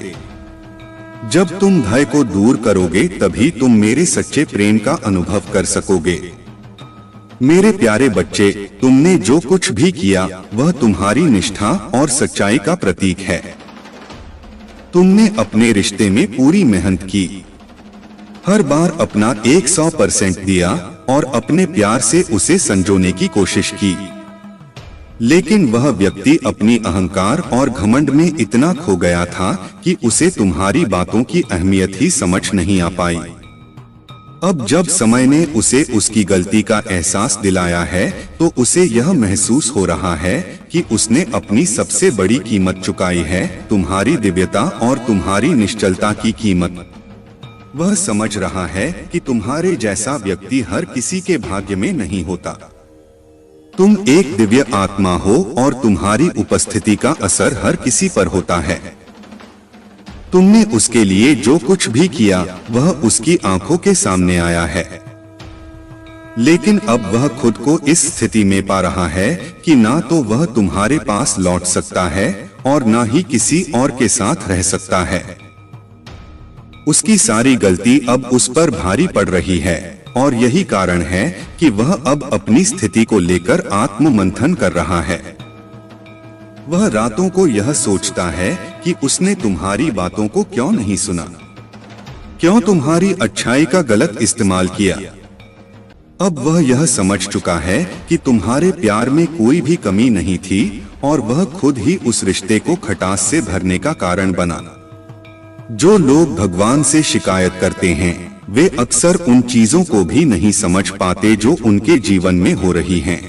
जब तुम भय को दूर करोगे तभी तुम मेरे सच्चे प्रेम का अनुभव कर सकोगे। मेरे प्यारे बच्चे, तुमने जो कुछ भी किया वह तुम्हारी निष्ठा और सच्चाई का प्रतीक है। तुमने अपने रिश्ते में पूरी मेहनत की, हर बार अपना 100% दिया और अपने प्यार से उसे संजोने की कोशिश की। लेकिन वह व्यक्ति अपनी अहंकार और घमंड में इतना खो गया था कि उसे तुम्हारी बातों की अहमियत ही समझ नहीं आ पाई। अब जब समय ने उसे उसकी गलती का एहसास दिलाया है तो उसे यह महसूस हो रहा है कि उसने अपनी सबसे बड़ी कीमत चुकाई है, तुम्हारी दिव्यता और तुम्हारी निश्चलता की कीमत। वह समझ रहा है कि तुम्हारे जैसा व्यक्ति हर किसी के भाग्य में नहीं होता। तुम एक दिव्य आत्मा हो और तुम्हारी उपस्थिति का असर हर किसी पर होता है। तुमने उसके लिए जो कुछ भी किया वह उसकी आंखों के सामने आया है, लेकिन अब वह खुद को इस स्थिति में पा रहा है कि ना तो वह तुम्हारे पास लौट सकता है और ना ही किसी और के साथ रह सकता है। उसकी सारी गलती अब उस पर भारी पड़ रही है और यही कारण है कि वह अब अपनी स्थिति को लेकर आत्ममंथन कर रहा है। वह रातों को यह सोचता है कि उसने तुम्हारी बातों को क्यों नहीं सुना, क्यों तुम्हारी अच्छाई का गलत इस्तेमाल किया। अब वह यह समझ चुका है कि तुम्हारे प्यार में कोई भी कमी नहीं थी और वह खुद ही उस रिश्ते को खटास से भरने का कारण बना। जो लोग भगवान से शिकायत करते हैं वे अक्सर उन चीजों को भी नहीं समझ पाते जो उनके जीवन में हो रही हैं।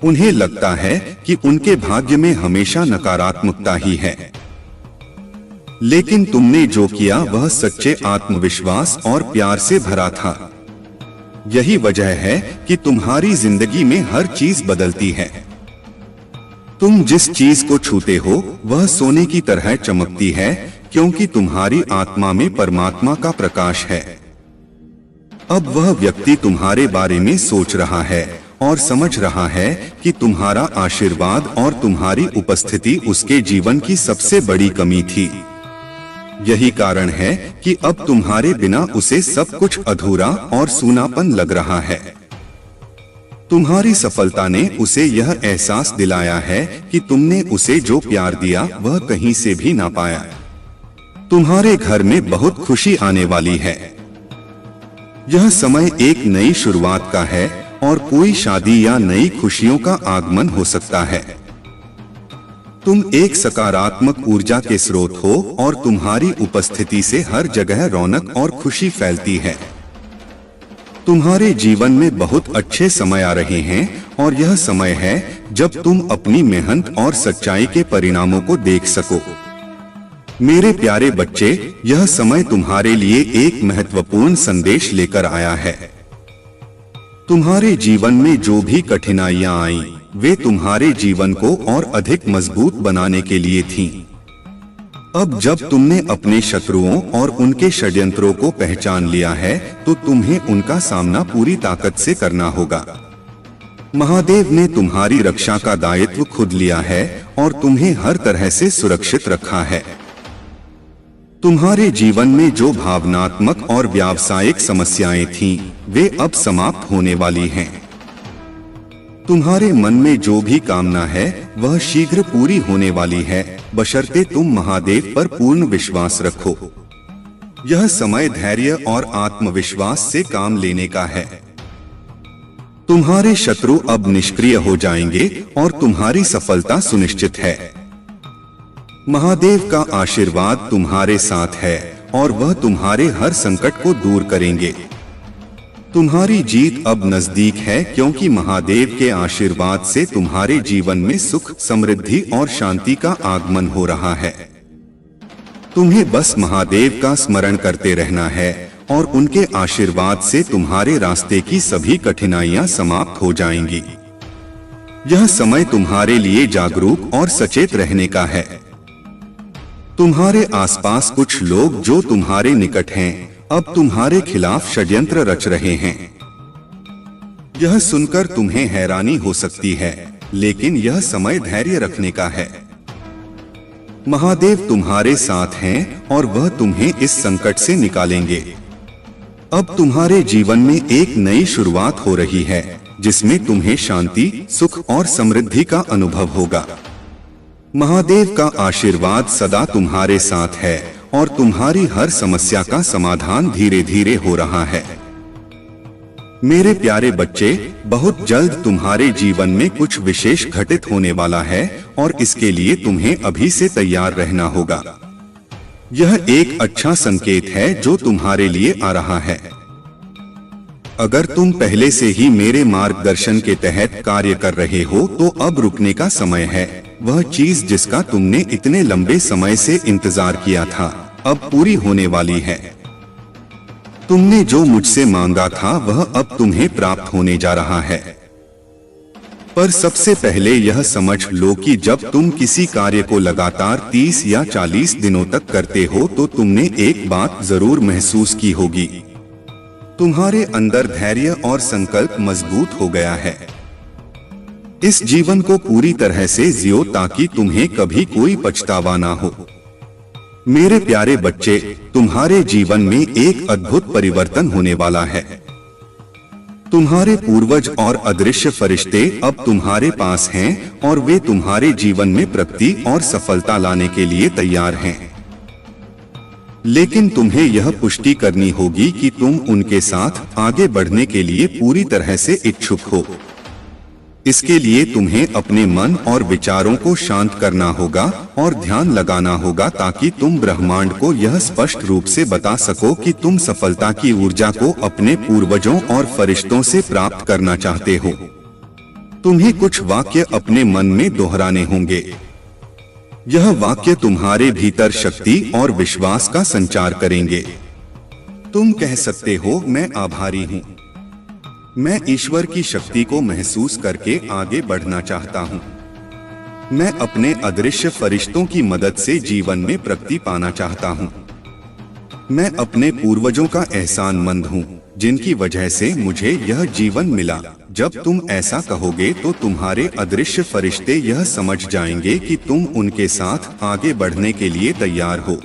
उन्हें लगता है कि उनके भाग्य में हमेशा नकारात्मकता ही है, लेकिन तुमने जो किया वह सच्चे आत्मविश्वास और प्यार से भरा था। यही वजह है कि तुम्हारी जिंदगी में हर चीज बदलती है। तुम जिस चीज को छूते हो वह सोने की तरह चमकती है, क्योंकि तुम्हारी आत्मा में परमात्मा का प्रकाश है। अब वह व्यक्ति तुम्हारे बारे में सोच रहा है और समझ रहा है कि तुम्हारा आशीर्वाद और तुम्हारी उपस्थिति उसके जीवन की सबसे बड़ी कमी थी। यही कारण है कि अब तुम्हारे बिना उसे सब कुछ अधूरा और सूनापन लग रहा है। तुम्हारी सफलता ने उसे यह एहसास दिलाया है कि तुमने उसे जो प्यार दिया वह कहीं से भी ना पाया। तुम्हारे घर में बहुत खुशी आने वाली है। यह समय एक नई शुरुआत का है और कोई शादी या नई खुशियों का आगमन हो सकता है। तुम एक सकारात्मक ऊर्जा के स्रोत हो और तुम्हारी उपस्थिति से हर जगह रौनक और खुशी फैलती है। तुम्हारे जीवन में बहुत अच्छे समय आ रहे हैं और यह समय है जब तुम अपनी मेहनत और सच्चाई के परिणामों को देख सको। मेरे प्यारे बच्चे, यह समय तुम्हारे लिए एक महत्वपूर्ण संदेश लेकर आया है। तुम्हारे जीवन में जो भी कठिनाइयां आईं, वे तुम्हारे जीवन को और अधिक मजबूत बनाने के लिए थीं। अब जब तुमने अपने शत्रुओं और उनके षड्यंत्रों को पहचान लिया है तो तुम्हें उनका सामना पूरी ताकत से करना होगा। महादेव ने तुम्हारी रक्षा का दायित्व खुद लिया है और तुम्हें हर तरह से सुरक्षित रखा है। तुम्हारे जीवन में जो भावनात्मक और व्यावसायिक समस्याएं थीं, वे अब समाप्त होने वाली हैं। तुम्हारे मन में जो भी कामना है वह शीघ्र पूरी होने वाली है, बशर्ते तुम महादेव पर पूर्ण विश्वास रखो। यह समय धैर्य और आत्मविश्वास से काम लेने का है। तुम्हारे शत्रु अब निष्क्रिय हो जाएंगे और तुम्हारी सफलता सुनिश्चित है। महादेव का आशीर्वाद तुम्हारे साथ है और वह तुम्हारे हर संकट को दूर करेंगे। तुम्हारी जीत अब नजदीक है, क्योंकि महादेव के आशीर्वाद से तुम्हारे जीवन में सुख, समृद्धि और शांति का आगमन हो रहा है। तुम्हें बस महादेव का स्मरण करते रहना है और उनके आशीर्वाद से तुम्हारे रास्ते की सभी कठिनाइयां समाप्त हो जाएंगी। यह समय तुम्हारे लिए जागरूक और सचेत रहने का है। तुम्हारे आसपास कुछ लोग जो तुम्हारे निकट हैं अब तुम्हारे खिलाफ षड्यंत्र रच रहे हैं। यह सुनकर तुम्हें हैरानी हो सकती है, लेकिन यह समय धैर्य रखने का है। महादेव तुम्हारे साथ हैं और वह तुम्हें इस संकट से निकालेंगे। अब तुम्हारे जीवन में एक नई शुरुआत हो रही है, जिसमें तुम्हें शांति, सुख और समृद्धि का अनुभव होगा। महादेव का आशीर्वाद सदा तुम्हारे साथ है और तुम्हारी हर समस्या का समाधान धीरे धीरे हो रहा है। मेरे प्यारे बच्चे, बहुत जल्द तुम्हारे जीवन में कुछ विशेष घटित होने वाला है और इसके लिए तुम्हें अभी से तैयार रहना होगा। यह एक अच्छा संकेत है जो तुम्हारे लिए आ रहा है। अगर तुम पहले से ही मेरे मार्गदर्शन के तहत कार्य कर रहे हो तो अब रुकने का समय है। वह चीज जिसका तुमने इतने लंबे समय से इंतजार किया था अब पूरी होने वाली है। तुमने जो मुझसे मांगा था वह अब तुम्हें प्राप्त होने जा रहा है। पर सबसे पहले यह समझ लो कि जब तुम किसी कार्य को लगातार 30 या 40 दिनों तक करते हो तो तुमने एक बात जरूर महसूस की होगी। तुम्हारे अंदर धैर्य और संकल्प मजबूत हो गया है। इस जीवन को पूरी तरह से जियो ताकि तुम्हें कभी कोई पछतावा ना हो। मेरे प्यारे बच्चे, तुम्हारे जीवन में एक अद्भुत परिवर्तन होने वाला है। तुम्हारे पूर्वज और अदृश्य फरिश्ते अब तुम्हारे पास हैं और वे तुम्हारे जीवन में प्रगति और सफलता लाने के लिए तैयार हैं। लेकिन तुम्हें यह पुष्टि करनी होगी कि तुम उनके साथ आगे बढ़ने के लिए पूरी तरह से इच्छुक हो। इसके लिए तुम्हें अपने मन और विचारों को शांत करना होगा और ध्यान लगाना होगा ताकि तुम ब्रह्मांड को यह स्पष्ट रूप से बता सको कि तुम सफलता की ऊर्जा को अपने पूर्वजों और फरिश्तों से प्राप्त करना चाहते हो। तुम्हें कुछ वाक्य अपने मन में दोहराने होंगे। यह वाक्य तुम्हारे भीतर शक्ति और विश्वास का संचार करेंगे। तुम कह सकते हो, मैं आभारी हूँ। मैं ईश्वर की शक्ति को महसूस करके आगे बढ़ना चाहता हूँ। मैं अपने अदृश्य फरिश्तों की मदद से जीवन में प्रगति पाना चाहता हूँ। मैं अपने पूर्वजों का एहसानमंद हूँ जिनकी वजह से मुझे यह जीवन मिला। जब तुम ऐसा कहोगे तो तुम्हारे अदृश्य फरिश्ते यह समझ जाएंगे कि तुम उनके साथ आगे बढ़ने के लिए तैयार हो।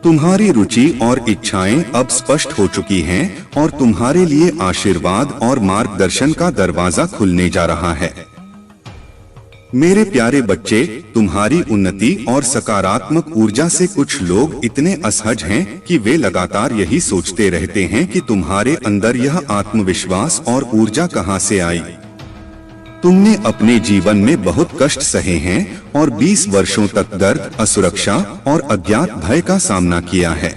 तुम्हारी रुचि और इच्छाएं अब स्पष्ट हो चुकी हैं और तुम्हारे लिए आशीर्वाद और मार्गदर्शन का दरवाजा खुलने जा रहा है। मेरे प्यारे बच्चे, तुम्हारी उन्नति और सकारात्मक ऊर्जा से कुछ लोग इतने असहज हैं कि वे लगातार यही सोचते रहते हैं कि तुम्हारे अंदर यह आत्मविश्वास और ऊर्जा कहां से आई। तुमने अपने जीवन में बहुत कष्ट सहे हैं और 20 वर्षों तक दर्द, असुरक्षा और अज्ञात भय का सामना किया है।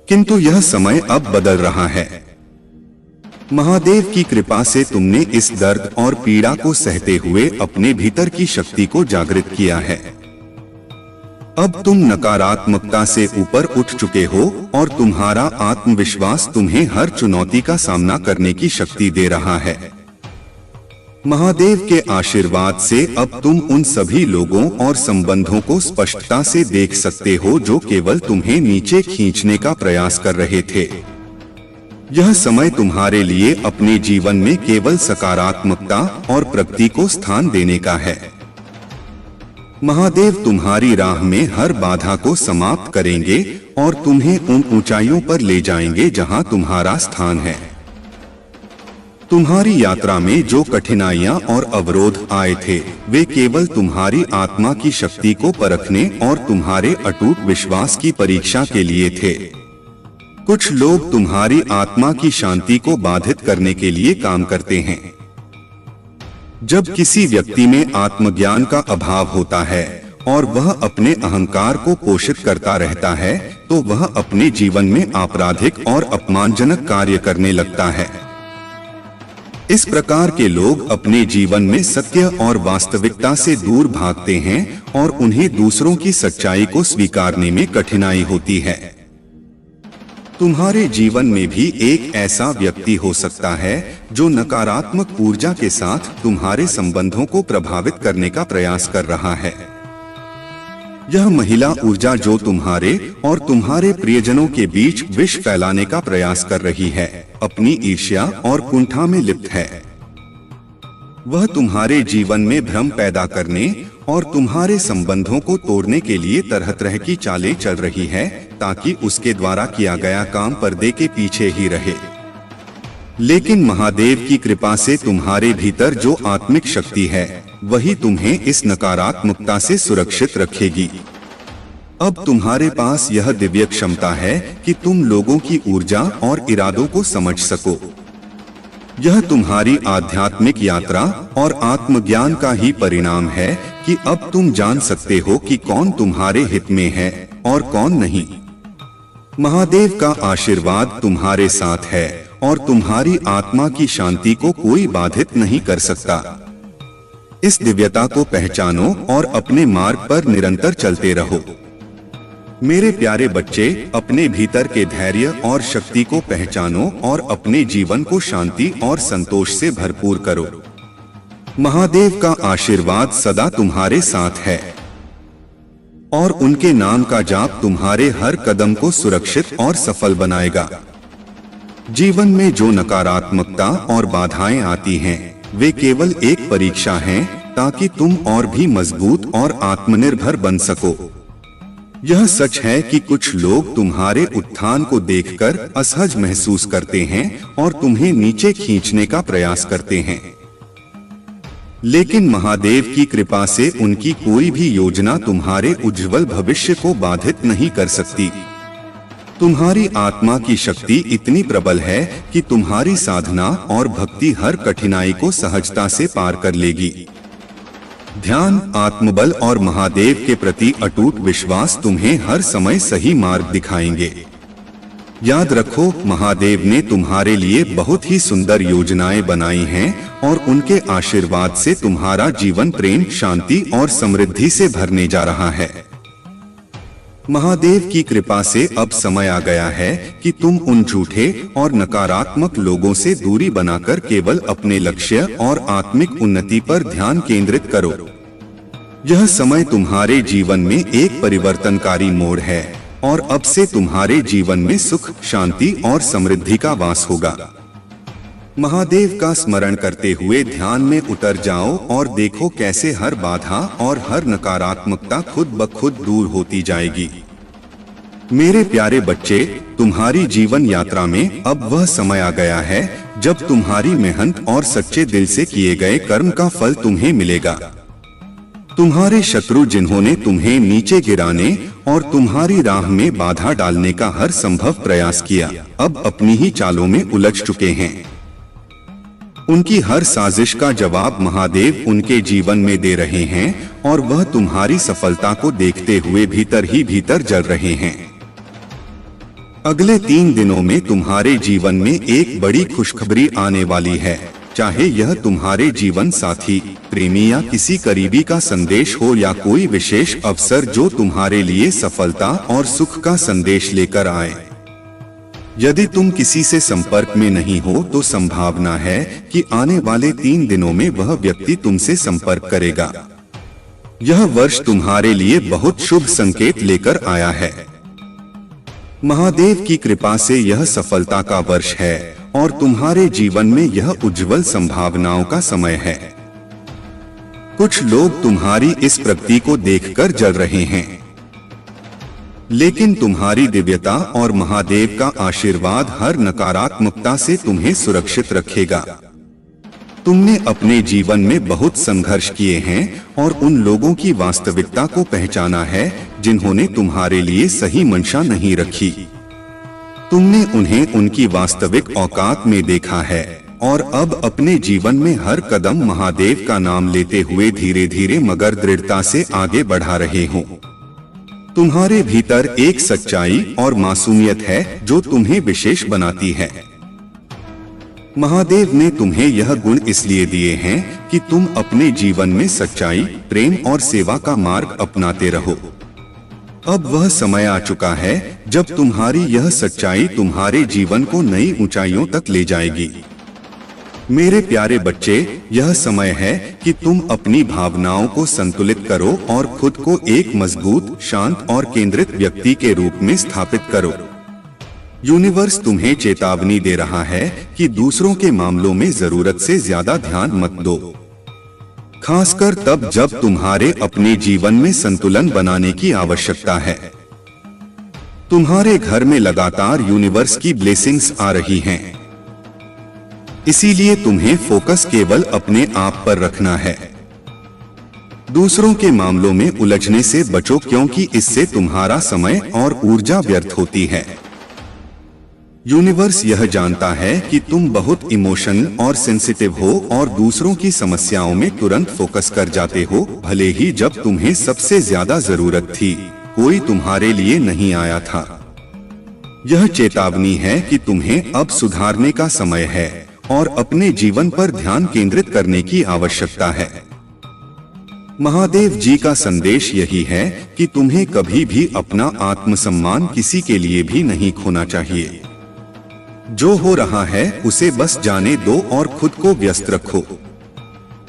किंतु यह समय अब बदल रहा है। महादेव की कृपा से तुमने इस दर्द और पीड़ा को सहते हुए अपने भीतर की शक्ति को जागृत किया है। अब तुम नकारात्मकता से ऊपर उठ चुके हो और तुम्हारा आत्मविश्वास तुम्हें हर चुनौती का सामना करने की शक्ति दे रहा है। महादेव के आशीर्वाद से अब तुम उन सभी लोगों और संबंधों को स्पष्टता से देख सकते हो जो केवल तुम्हें नीचे खींचने का प्रयास कर रहे थे। यह समय तुम्हारे लिए अपने जीवन में केवल सकारात्मकता और प्रगति को स्थान देने का है। महादेव तुम्हारी राह में हर बाधा को समाप्त करेंगे और तुम्हें उन ऊंचाइयों पर ले जाएंगे जहां तुम्हारा स्थान है। तुम्हारी यात्रा में जो कठिनाइयां और अवरोध आए थे, वे केवल तुम्हारी आत्मा की शक्ति को परखने और तुम्हारे अटूट विश्वास की परीक्षा के लिए थे। कुछ लोग तुम्हारी आत्मा की शांति को बाधित करने के लिए काम करते हैं। जब किसी व्यक्ति में आत्मज्ञान का अभाव होता है और वह अपने अहंकार को पोषित करता रहता है, तो वह अपने जीवन में आपराधिक और अपमानजनक कार्य करने लगता है। इस प्रकार के लोग अपने जीवन में सत्य और वास्तविकता से दूर भागते हैं और उन्हें दूसरों की सच्चाई को स्वीकारने में कठिनाई होती है। तुम्हारे जीवन में भी एक ऐसा व्यक्ति हो सकता है जो नकारात्मक ऊर्जा के साथ तुम्हारे संबंधों को प्रभावित करने का प्रयास कर रहा है। यह महिला ऊर्जा जो तुम्हारे और तुम्हारे प्रियजनों के बीच विष फैलाने का प्रयास कर रही है, अपनी ईर्ष्या और कुंठा में लिप्त है। वह तुम्हारे जीवन में भ्रम पैदा करने और तुम्हारे संबंधों को तोड़ने के लिए तरह तरह की चालें चल रही है ताकि उसके द्वारा किया गया काम पर्दे के पीछे ही रहे। लेकिन महादेव की कृपा से तुम्हारे भीतर जो आत्मिक शक्ति है वही तुम्हें इस नकारात्मकता से सुरक्षित रखेगी। अब तुम्हारे पास यह दिव्य क्षमता है कि तुम लोगों की ऊर्जा और इरादों को समझ सको। यह तुम्हारी आध्यात्मिक यात्रा और आत्मज्ञान का ही परिणाम है कि अब तुम जान सकते हो कि कौन तुम्हारे हित में है और कौन नहीं। महादेव का आशीर्वाद तुम्हारे साथ है और तुम्हारी आत्मा की शांति को कोई बाधित नहीं कर सकता। इस दिव्यता को पहचानो और अपने मार्ग पर निरंतर चलते रहो। मेरे प्यारे बच्चे, अपने भीतर के धैर्य और शक्ति को पहचानो और अपने जीवन को शांति और संतोष से भरपूर करो। महादेव का आशीर्वाद सदा तुम्हारे साथ है और उनके नाम का जाप तुम्हारे हर कदम को सुरक्षित और सफल बनाएगा। जीवन में जो नकारात्मकता और बाधाएं आती हैं, वे केवल एक परीक्षा हैं ताकि तुम और भी मजबूत और आत्मनिर्भर बन सको। यह सच है कि कुछ लोग तुम्हारे उत्थान को देखकर असहज महसूस करते हैं और तुम्हें नीचे खींचने का प्रयास करते हैं, लेकिन महादेव की कृपा से उनकी कोई भी योजना तुम्हारे उज्जवल भविष्य को बाधित नहीं कर सकती। तुम्हारी आत्मा की शक्ति इतनी प्रबल है कि तुम्हारी साधना और भक्ति हर कठिनाई को सहजता से पार कर लेगी। ध्यान, आत्मबल और महादेव के प्रति अटूट विश्वास तुम्हें हर समय सही मार्ग दिखाएंगे। याद रखो, महादेव ने तुम्हारे लिए बहुत ही सुंदर योजनाएं बनाई हैं और उनके आशीर्वाद से तुम्हारा जीवन प्रेम, शांति और समृद्धि से भरने जा रहा है। महादेव की कृपा से अब समय आ गया है कि तुम उन झूठे और नकारात्मक लोगों से दूरी बनाकर केवल अपने लक्ष्य और आत्मिक उन्नति पर ध्यान केंद्रित करो। यह समय तुम्हारे जीवन में एक परिवर्तनकारी मोड़ है और अब से तुम्हारे जीवन में सुख, शांति और समृद्धि का वास होगा। महादेव का स्मरण करते हुए ध्यान में उतर जाओ और देखो कैसे हर बाधा और हर नकारात्मकता खुद ब खुद दूर होती जाएगी। मेरे प्यारे बच्चे, तुम्हारी जीवन यात्रा में अब वह समय आ गया है जब तुम्हारी मेहनत और सच्चे दिल से किए गए कर्म का फल तुम्हें मिलेगा। तुम्हारे शत्रु जिन्होंने तुम्हें नीचे गिराने और तुम्हारी राह में बाधा डालने का हर संभव प्रयास किया, अब अपनी ही चालों में उलझ चुके हैं। उनकी हर साजिश का जवाब महादेव उनके जीवन में दे रहे हैं और वह तुम्हारी सफलता को देखते हुए भीतर ही भीतर जल रहे हैं। अगले 3 दिनों में तुम्हारे जीवन में एक बड़ी खुशखबरी आने वाली है। चाहे यह तुम्हारे जीवन साथी, प्रेमी या किसी करीबी का संदेश हो या कोई विशेष अवसर जो तुम्हारे लिए सफलता और सुख का संदेश लेकर आए। यदि तुम किसी से संपर्क में नहीं हो तो संभावना है कि आने वाले 3 दिनों में वह व्यक्ति तुमसे संपर्क करेगा। यह वर्ष तुम्हारे लिए बहुत शुभ संकेत लेकर आया है। महादेव की कृपा से यह सफलता का वर्ष है और तुम्हारे जीवन में यह उज्जवल संभावनाओं का समय है। कुछ लोग तुम्हारी इस प्रगति को देखकर जल रहे हैं, लेकिन तुम्हारी दिव्यता और महादेव का आशीर्वाद हर नकारात्मकता से तुम्हें सुरक्षित रखेगा। तुमने अपने जीवन में बहुत संघर्ष किए हैं और उन लोगों की वास्तविकता को पहचाना है जिन्होंने तुम्हारे लिए सही मंशा नहीं रखी। तुमने उन्हें उनकी वास्तविक औकात में देखा है और अब अपने जीवन में हर कदम महादेव का नाम लेते हुए धीरे धीरे मगर दृढ़ता से आगे बढ़ा रहे हो। तुम्हारे भीतर एक सच्चाई और मासूमियत है जो तुम्हें विशेष बनाती है। महादेव ने तुम्हें यह गुण इसलिए दिए हैं कि तुम अपने जीवन में सच्चाई, प्रेम और सेवा का मार्ग अपनाते रहो। अब वह समय आ चुका है जब तुम्हारी यह सच्चाई तुम्हारे जीवन को नई ऊंचाइयों तक ले जाएगी। मेरे प्यारे बच्चे, यह समय है कि तुम अपनी भावनाओं को संतुलित करो और खुद को एक मजबूत, शांत और केंद्रित व्यक्ति के रूप में स्थापित करो। यूनिवर्स तुम्हें चेतावनी दे रहा है कि दूसरों के मामलों में जरूरत से ज्यादा ध्यान मत दो, खासकर तब जब तुम्हारे अपने जीवन में संतुलन बनाने की आवश्यकता है। तुम्हारे घर में लगातार यूनिवर्स की ब्लेसिंग्स आ रही हैं, इसीलिए तुम्हें फोकस केवल अपने आप पर रखना है। दूसरों के मामलों में उलझने से बचो, क्योंकि इससे तुम्हारा समय और ऊर्जा व्यर्थ होती है। यूनिवर्स यह जानता है कि तुम बहुत इमोशनल और सेंसिटिव हो और दूसरों की समस्याओं में तुरंत फोकस कर जाते हो, भले ही जब तुम्हें सबसे ज्यादा जरूरत थी कोई तुम्हारे लिए नहीं आया था। यह चेतावनी है कि तुम्हें अब सुधारने का समय है और अपने जीवन पर ध्यान केंद्रित करने की आवश्यकता है। महादेव जी का संदेश यही है कि तुम्हें कभी भी अपना आत्मसम्मान किसी के लिए भी नहीं खोना चाहिए। जो हो रहा है उसे बस जाने दो और खुद को व्यस्त रखो।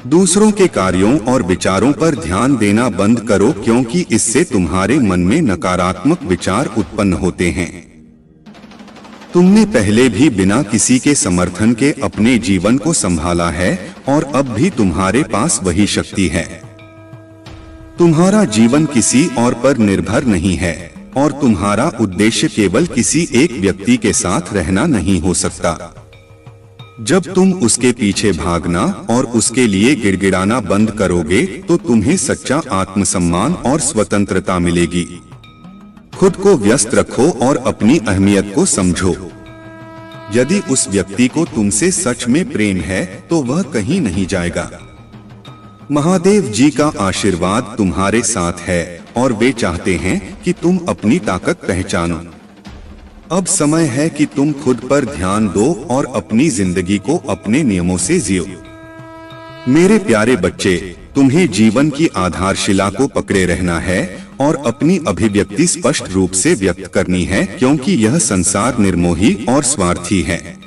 दूसरों के कार्यों और विचारों पर ध्यान देना बंद करो, क्योंकि इससे तुम्हारे मन में नकारात्मक विचार उत्पन्न होते हैं। तुमने पहले भी बिना किसी के समर्थन के अपने जीवन को संभाला है और अब भी तुम्हारे पास वही शक्ति है। तुम्हारा जीवन किसी और पर निर्भर नहीं है और तुम्हारा उद्देश्य केवल किसी एक व्यक्ति के साथ रहना नहीं हो सकता। जब तुम उसके पीछे भागना और उसके लिए गिड़गिड़ाना बंद करोगे तो तुम्हें सच्चा आत्मसम्मान और स्वतंत्रता मिलेगी। खुद को व्यस्त रखो और अपनी अहमियत को समझो। यदि उस व्यक्ति को तुमसे सच में प्रेम है तो वह कहीं नहीं जाएगा। महादेव जी का आशीर्वाद तुम्हारे साथ है और वे चाहते हैं कि तुम अपनी ताकत पहचानो। अब समय है कि तुम खुद पर ध्यान दो और अपनी जिंदगी को अपने नियमों से जियो। मेरे प्यारे बच्चे, तुम्हें जीवन की आधारशिला को पकड़े रहना है और अपनी अभिव्यक्ति स्पष्ट रूप से व्यक्त करनी है, क्योंकि यह संसार निर्मोही और स्वार्थी है।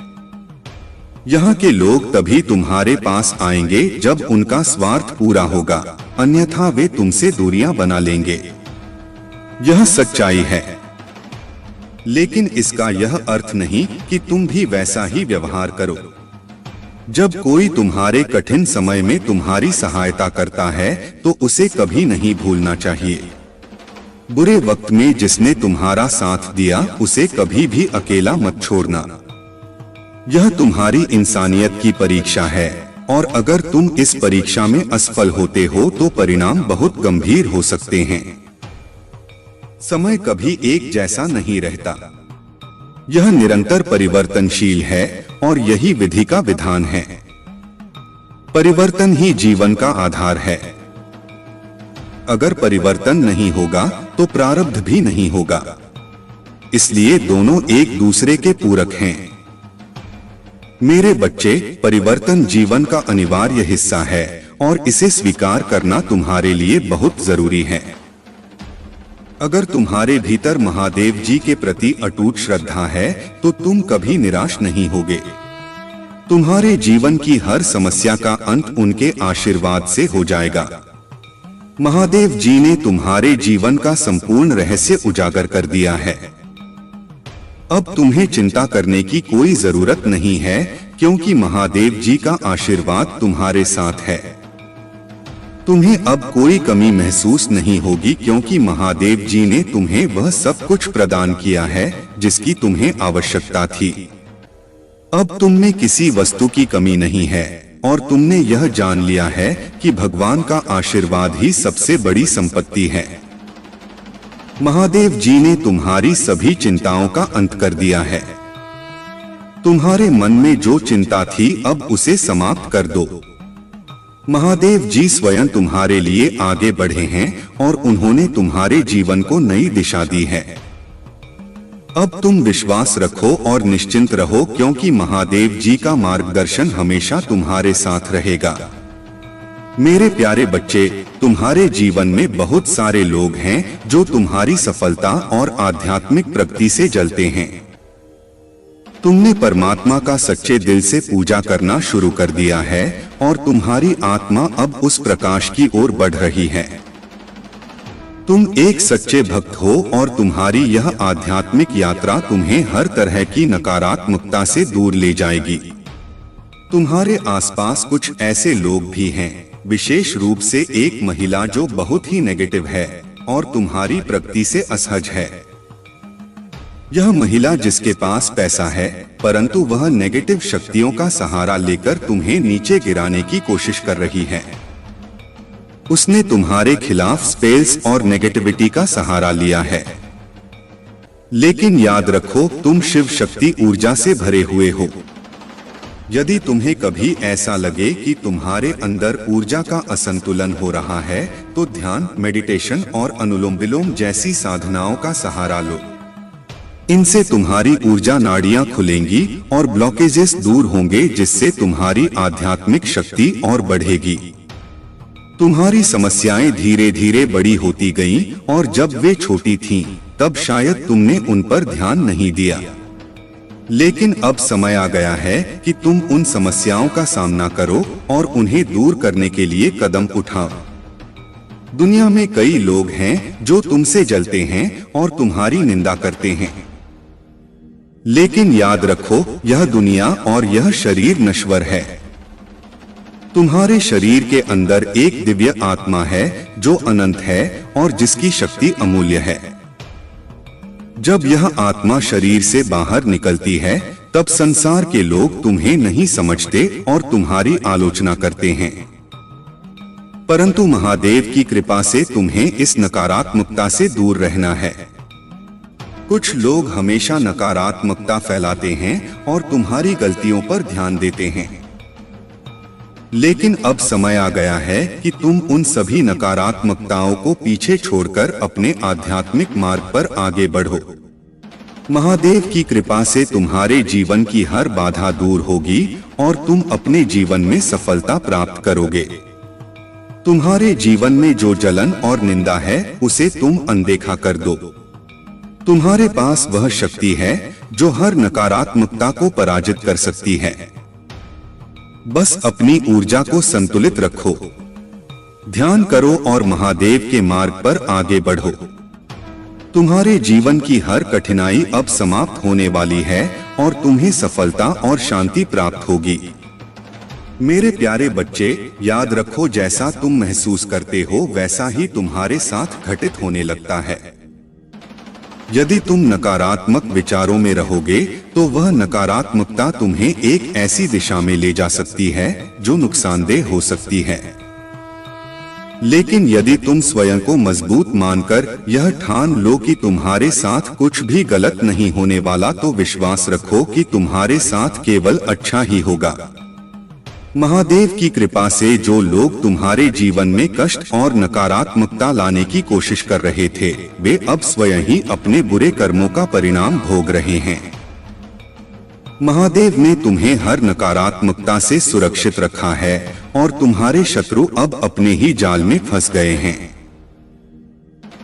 यहाँ के लोग तभी तुम्हारे पास आएंगे जब उनका स्वार्थ पूरा होगा, अन्यथा वे तुमसे दूरियां बना लेंगे। यह सच्चाई है, लेकिन इसका यह अर्थ नहीं कि तुम भी वैसा ही व्यवहार करो। जब कोई तुम्हारे कठिन समय में तुम्हारी सहायता करता है तो उसे कभी नहीं भूलना चाहिए। बुरे वक्त में जिसने तुम्हारा साथ दिया उसे कभी भी अकेला मत छोड़ना। यह तुम्हारी इंसानियत की परीक्षा है और अगर तुम इस परीक्षा में असफल होते हो तो परिणाम बहुत गंभीर हो सकते हैं। समय कभी एक जैसा नहीं रहता, यह निरंतर परिवर्तनशील है और यही विधि का विधान है। परिवर्तन ही जीवन का आधार है। अगर परिवर्तन नहीं होगा तो प्रारब्ध भी नहीं होगा, इसलिए दोनों एक दूसरे के पूरक हैं। मेरे बच्चे, परिवर्तन जीवन का अनिवार्य हिस्सा है और इसे स्वीकार करना तुम्हारे लिए बहुत जरूरी है। अगर तुम्हारे भीतर महादेव जी के प्रति अटूट श्रद्धा है तो तुम कभी निराश नहीं होगे। तुम्हारे जीवन की हर समस्या का अंत उनके आशीर्वाद से हो जाएगा। महादेव जी ने तुम्हारे जीवन का संपूर्ण रहस्य उजागर कर दिया है। अब तुम्हें चिंता करने की कोई जरूरत नहीं है, क्योंकि महादेव जी का आशीर्वाद तुम्हारे साथ है। तुम्हें अब कोई कमी महसूस नहीं होगी, क्योंकि महादेव जी ने तुम्हें वह सब कुछ प्रदान किया है जिसकी तुम्हें आवश्यकता थी। अब तुम में किसी वस्तु की कमी नहीं है और तुमने यह जान लिया है कि भगवान का आशीर्वाद ही सबसे बड़ी संपत्ति है। महादेव जी ने तुम्हारी सभी चिंताओं का अंत कर दिया है। तुम्हारे मन में जो चिंता थी अब उसे समाप्त कर दो। महादेव जी स्वयं तुम्हारे लिए आगे बढ़े हैं और उन्होंने तुम्हारे जीवन को नई दिशा दी है। अब तुम विश्वास रखो और निश्चिंत रहो, क्योंकि महादेव जी का मार्गदर्शन हमेशा तुम्हारे साथ रहेगा। मेरे प्यारे बच्चे, तुम्हारे जीवन में बहुत सारे लोग हैं जो तुम्हारी सफलता और आध्यात्मिक प्रगति से जलते हैं। तुमने परमात्मा का सच्चे दिल से पूजा करना शुरू कर दिया है और तुम्हारी आत्मा अब उस प्रकाश की ओर बढ़ रही है। तुम एक सच्चे भक्त हो और तुम्हारी यह आध्यात्मिक यात्रा तुम्हें हर तरह की नकारात्मकता से दूर ले जाएगी। तुम्हारे आसपास कुछ ऐसे लोग भी हैं, विशेष रूप से एक महिला जो बहुत ही नेगेटिव है और तुम्हारी प्रगति से असहज है। यह महिला जिसके पास पैसा है, परंतु वह नेगेटिव शक्तियों का सहारा लेकर तुम्हें नीचे गिराने की कोशिश कर रही है। उसने तुम्हारे खिलाफ स्पेल्स और नेगेटिविटी का सहारा लिया है। लेकिन याद रखो, तुम शिव शक्ति ऊर्जा से भरे हुए हो। यदि तुम्हें कभी ऐसा लगे कि तुम्हारे अंदर ऊर्जा का असंतुलन हो रहा है, तो ध्यान, मेडिटेशन और अनुलोम विलोम जैसी साधनाओं का सहारा लो। इनसे तुम्हारी ऊर्जा नाड़ियां खुलेंगी और ब्लॉकेजेस दूर होंगे, जिससे तुम्हारी आध्यात्मिक शक्ति और बढ़ेगी। तुम्हारी समस्याएं धीरे धीरे बड़ी होती गईं और जब वे छोटी थीं, तब शायद तुमने उन पर ध्यान नहीं दिया। लेकिन अब समय आ गया है कि तुम उन समस्याओं का सामना करो और उन्हें दूर करने के लिए कदम उठाओ। दुनिया में कई लोग हैं जो तुमसे जलते हैं और तुम्हारी निंदा करते हैं। लेकिन याद रखो, यह दुनिया और यह शरीर नश्वर है। तुम्हारे शरीर के अंदर एक दिव्य आत्मा है जो अनंत है और जिसकी शक्ति अमूल्य है। जब यह आत्मा शरीर से बाहर निकलती है, तब संसार के लोग तुम्हें नहीं समझते और तुम्हारी आलोचना करते हैं। परंतु महादेव की कृपा से तुम्हें इस नकारात्मकता से दूर रहना है। कुछ लोग हमेशा नकारात्मकता फैलाते हैं और तुम्हारी गलतियों पर ध्यान देते हैं। लेकिन अब समय आ गया है कि तुम उन सभी नकारात्मकताओं को पीछे छोड़कर अपने आध्यात्मिक मार्ग पर आगे बढ़ो। महादेव की कृपा से तुम्हारे जीवन की हर बाधा दूर होगी और तुम अपने जीवन में सफलता प्राप्त करोगे। तुम्हारे जीवन में जो जलन और निंदा है, उसे तुम अनदेखा कर दो। तुम्हारे पास वह शक्ति है जो हर नकारात्मकता को पराजित कर सकती है। बस अपनी ऊर्जा को संतुलित रखो, ध्यान करो और महादेव के मार्ग पर आगे बढ़ो। तुम्हारे जीवन की हर कठिनाई अब समाप्त होने वाली है और तुम्हें सफलता और शांति प्राप्त होगी। मेरे प्यारे बच्चे, याद रखो, जैसा तुम महसूस करते हो वैसा ही तुम्हारे साथ घटित होने लगता है। यदि तुम नकारात्मक विचारों में रहोगे तो वह नकारात्मकता तुम्हें एक ऐसी दिशा में ले जा सकती है जो नुकसानदेह हो सकती है। लेकिन यदि तुम स्वयं को मजबूत मानकर यह ठान लो कि तुम्हारे साथ कुछ भी गलत नहीं होने वाला, तो विश्वास रखो कि तुम्हारे साथ केवल अच्छा ही होगा। महादेव की कृपा से जो लोग तुम्हारे जीवन में कष्ट और नकारात्मकता लाने की कोशिश कर रहे थे, वे अब स्वयं ही अपने बुरे कर्मों का परिणाम भोग रहे हैं। महादेव ने तुम्हें हर नकारात्मकता से सुरक्षित रखा है और तुम्हारे शत्रु अब अपने ही जाल में फंस गए हैं।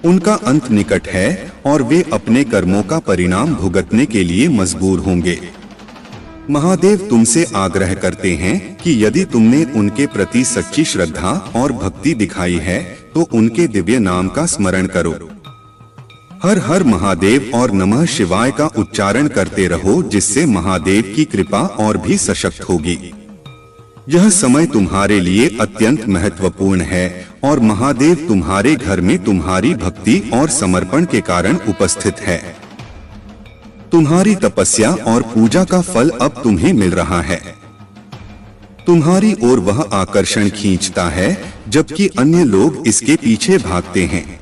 उनका अंत निकट है और वे अपने कर्मों का परिणाम भुगतने के लिए मजबूर होंगे। महादेव तुमसे आग्रह करते हैं कि यदि तुमने उनके प्रति सच्ची श्रद्धा और भक्ति दिखाई है तो उनके दिव्य नाम का स्मरण करो। हर हर महादेव और नमः शिवाय का उच्चारण करते रहो, जिससे महादेव की कृपा और भी सशक्त होगी। यह समय तुम्हारे लिए अत्यंत महत्वपूर्ण है और महादेव तुम्हारे घर में तुम्हारी भक्ति और समर्पण के कारण उपस्थित है। तुम्हारी तपस्या और पूजा का फल अब तुम्हें मिल रहा है। तुम्हारी ओर वह आकर्षण खींचता है, जबकि अन्य लोग इसके पीछे भागते हैं।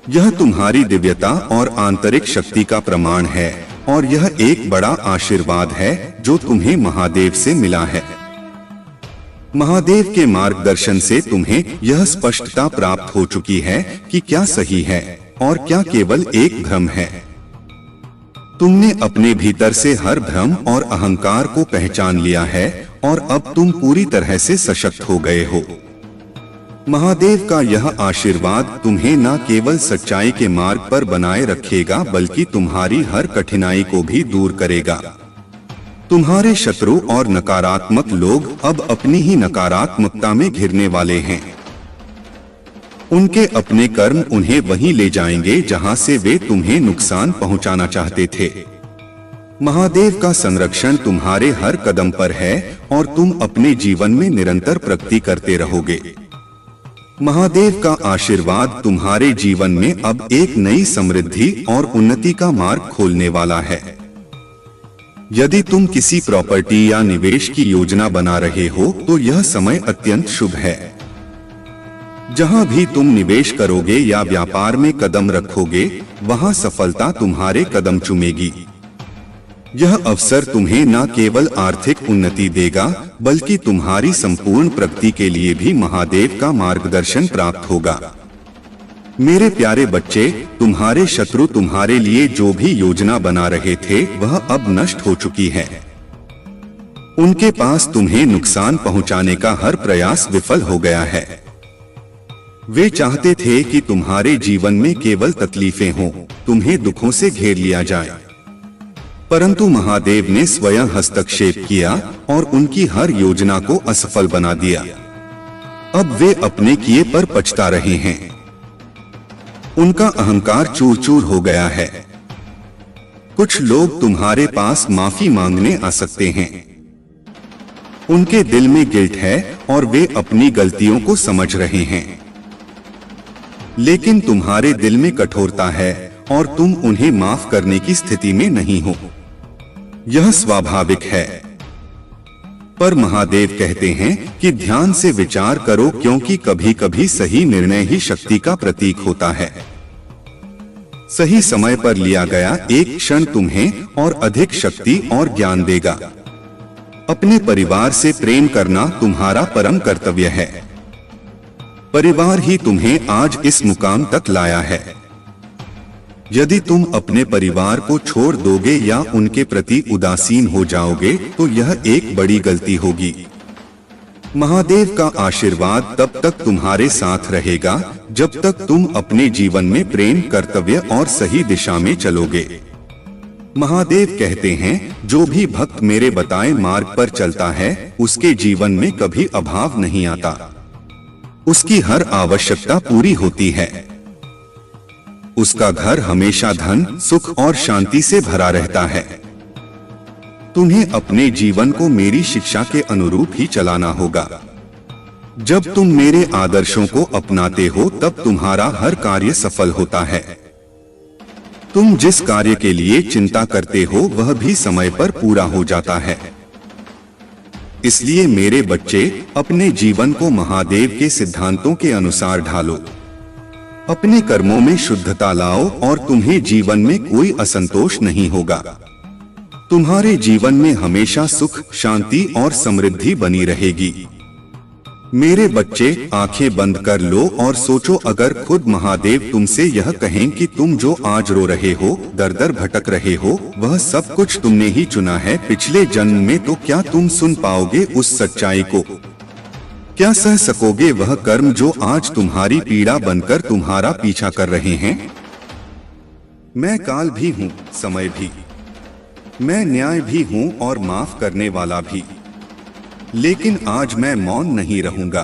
यह तुम्हारी दिव्यता और आंतरिक शक्ति का प्रमाण है और यह एक बड़ा आशीर्वाद है जो तुम्हें महादेव से मिला है। महादेव के मार्गदर्शन से तुम्हें यह स्पष्टता प्राप्त हो चुकी है कि क्या सही है और क्या केवल एक भ्रम है। तुमने अपने भीतर से हर भ्रम और अहंकार को पहचान लिया है और अब तुम पूरी तरह से सशक्त हो गए हो। महादेव का यह आशीर्वाद तुम्हें न केवल सच्चाई के मार्ग पर बनाए रखेगा, बल्कि तुम्हारी हर कठिनाई को भी दूर करेगा। तुम्हारे शत्रु और नकारात्मक लोग अब अपनी ही नकारात्मकता में घिरने वाले हैं। उनके अपने कर्म उन्हें वहीं ले जाएंगे जहां से वे तुम्हें नुकसान पहुंचाना चाहते थे। महादेव का संरक्षण तुम्हारे हर कदम पर है और तुम अपने जीवन में निरंतर प्रगति करते रहोगे। महादेव का आशीर्वाद तुम्हारे जीवन में अब एक नई समृद्धि और उन्नति का मार्ग खोलने वाला है। यदि तुम किसी प्रॉपर्टी या निवेश की योजना बना रहे हो तो यह समय अत्यंत शुभ है। जहां भी तुम निवेश करोगे या व्यापार में कदम रखोगे, वहां सफलता तुम्हारे कदम चूमेगी। यह अवसर तुम्हें न केवल आर्थिक उन्नति देगा, बल्कि तुम्हारी संपूर्ण प्रगति के लिए भी महादेव का मार्गदर्शन प्राप्त होगा। मेरे प्यारे बच्चे, तुम्हारे शत्रु तुम्हारे लिए जो भी योजना बना रहे थे वह अब नष्ट हो चुकी है। उनके पास तुम्हें नुकसान पहुंचाने का हर प्रयास विफल हो गया है। वे चाहते थे कि तुम्हारे जीवन में केवल तकलीफें हों, तुम्हें दुखों से घेर लिया जाए, परंतु महादेव ने स्वयं हस्तक्षेप किया और उनकी हर योजना को असफल बना दिया। अब वे अपने किए पर पछता रहे हैं। उनका अहंकार चूर चूर हो गया है। कुछ लोग तुम्हारे पास माफी मांगने आ सकते हैं। उनके दिल में गिल्ट है और वे अपनी गलतियों को समझ रहे हैं, लेकिन तुम्हारे दिल में कठोरता है और तुम उन्हें माफ करने की स्थिति में नहीं हो। यह स्वाभाविक है, पर महादेव कहते हैं कि ध्यान से विचार करो, क्योंकि कभी कभी सही निर्णय ही शक्ति का प्रतीक होता है। सही समय पर लिया गया एक क्षण तुम्हें और अधिक शक्ति और ज्ञान देगा। अपने परिवार से प्रेम करना तुम्हारा परम कर्तव्य है। परिवार ही तुम्हें आज इस मुकाम तक लाया है। यदि तुम अपने परिवार को छोड़ दोगे या उनके प्रति उदासीन हो जाओगे तो यह एक बड़ी गलती होगी। महादेव का आशीर्वाद तब तक तुम्हारे साथ रहेगा जब तक तुम अपने जीवन में प्रेम, कर्तव्य और सही दिशा में चलोगे। महादेव कहते हैं, जो भी भक्त मेरे बताए मार्ग पर चलता है उसके जीवन में कभी अभाव नहीं आता। उसकी हर आवश्यकता पूरी होती है। उसका घर हमेशा धन, सुख और शांति से भरा रहता है। तुम्हें अपने जीवन को मेरी शिक्षा के अनुरूप ही चलाना होगा। जब तुम मेरे आदर्शों को अपनाते हो तब तुम्हारा हर कार्य सफल होता है। तुम जिस कार्य के लिए चिंता करते हो वह भी समय पर पूरा हो जाता है। इसलिए मेरे बच्चे, अपने जीवन को महादेव के सिद्धांतों के अनुसार ढालो। अपने कर्मों में शुद्धता लाओ और तुम्हें जीवन में कोई असंतोष नहीं होगा। तुम्हारे जीवन में हमेशा सुख, शांति और समृद्धि बनी रहेगी। मेरे बच्चे, आंखें बंद कर लो और सोचो, अगर खुद महादेव तुमसे यह कहें कि तुम जो आज रो रहे हो, दर दर भटक रहे हो, वह सब कुछ तुमने ही चुना है पिछले जन्म में, तो क्या तुम सुन पाओगे उस सच्चाई को? क्या सह सकोगे वह कर्म जो आज तुम्हारी पीड़ा बनकर तुम्हारा पीछा कर रहे हैं? मैं काल भी हूँ, समय भी। मैं न्याय भी हूँ और माफ करने वाला भी। लेकिन आज मैं मौन नहीं रहूंगा।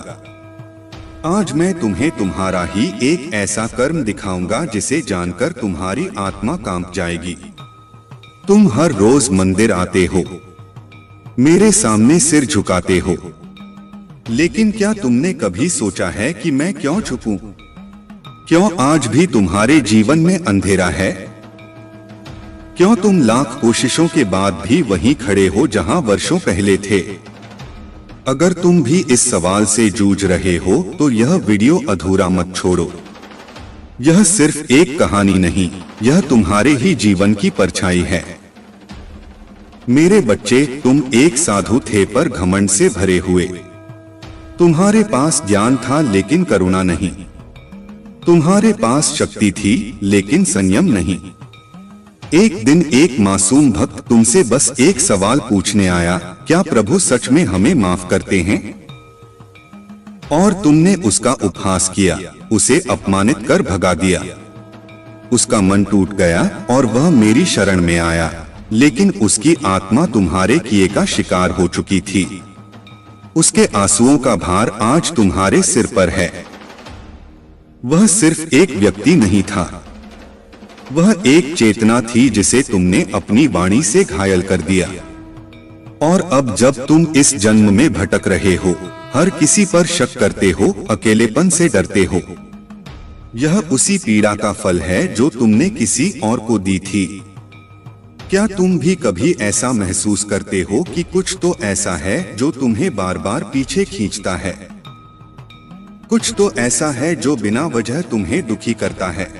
आज मैं तुम्हें तुम्हारा ही एक ऐसा कर्म दिखाऊंगा जिसे जानकर तुम्हारी आत्मा कांप जाएगी। तुम हर रोज मंदिर आते हो, मेरे सामने सिर झुकाते हो, लेकिन क्या तुमने कभी सोचा है कि मैं क्यों छुपूं? क्यों आज भी तुम्हारे जीवन में अंधेरा है? क्यों तुम लाख कोशिशों के बाद भी वहीं खड़े हो जहां वर्षों पहले थे? अगर तुम भी इस सवाल से जूझ रहे हो तो यह वीडियो अधूरा मत छोड़ो। यह सिर्फ एक कहानी नहीं, यह तुम्हारे ही जीवन की परछाई है। मेरे बच्चे, तुम एक साधु थे पर घमंड से भरे हुए। तुम्हारे पास ज्ञान था लेकिन करुणा नहीं। तुम्हारे पास शक्ति थी लेकिन संयम नहीं। एक दिन एक मासूम भक्त तुमसे बस एक सवाल पूछने आया, क्या प्रभु सच में हमें माफ करते हैं? और तुमने उसका उपहास किया, उसे अपमानित कर भगा दिया। उसका मन टूट गया और वह मेरी शरण में आया, लेकिन उसकी आत्मा तुम्हारे किए का शिकार हो चुकी थी। उसके आंसुओं का भार आज तुम्हारे सिर पर है। वह सिर्फ एक व्यक्ति नहीं था, वह एक चेतना थी जिसे तुमने अपनी वाणी से घायल कर दिया। और अब जब तुम इस जन्म में भटक रहे हो, हर किसी पर शक करते हो, अकेलेपन से डरते हो, यह उसी पीड़ा का फल है जो तुमने किसी और को दी थी। क्या तुम भी कभी ऐसा महसूस करते हो कि कुछ तो ऐसा है जो तुम्हें बार बार पीछे खींचता है? कुछ तो ऐसा है जो बिना वजह तुम्हें दुखी करता है।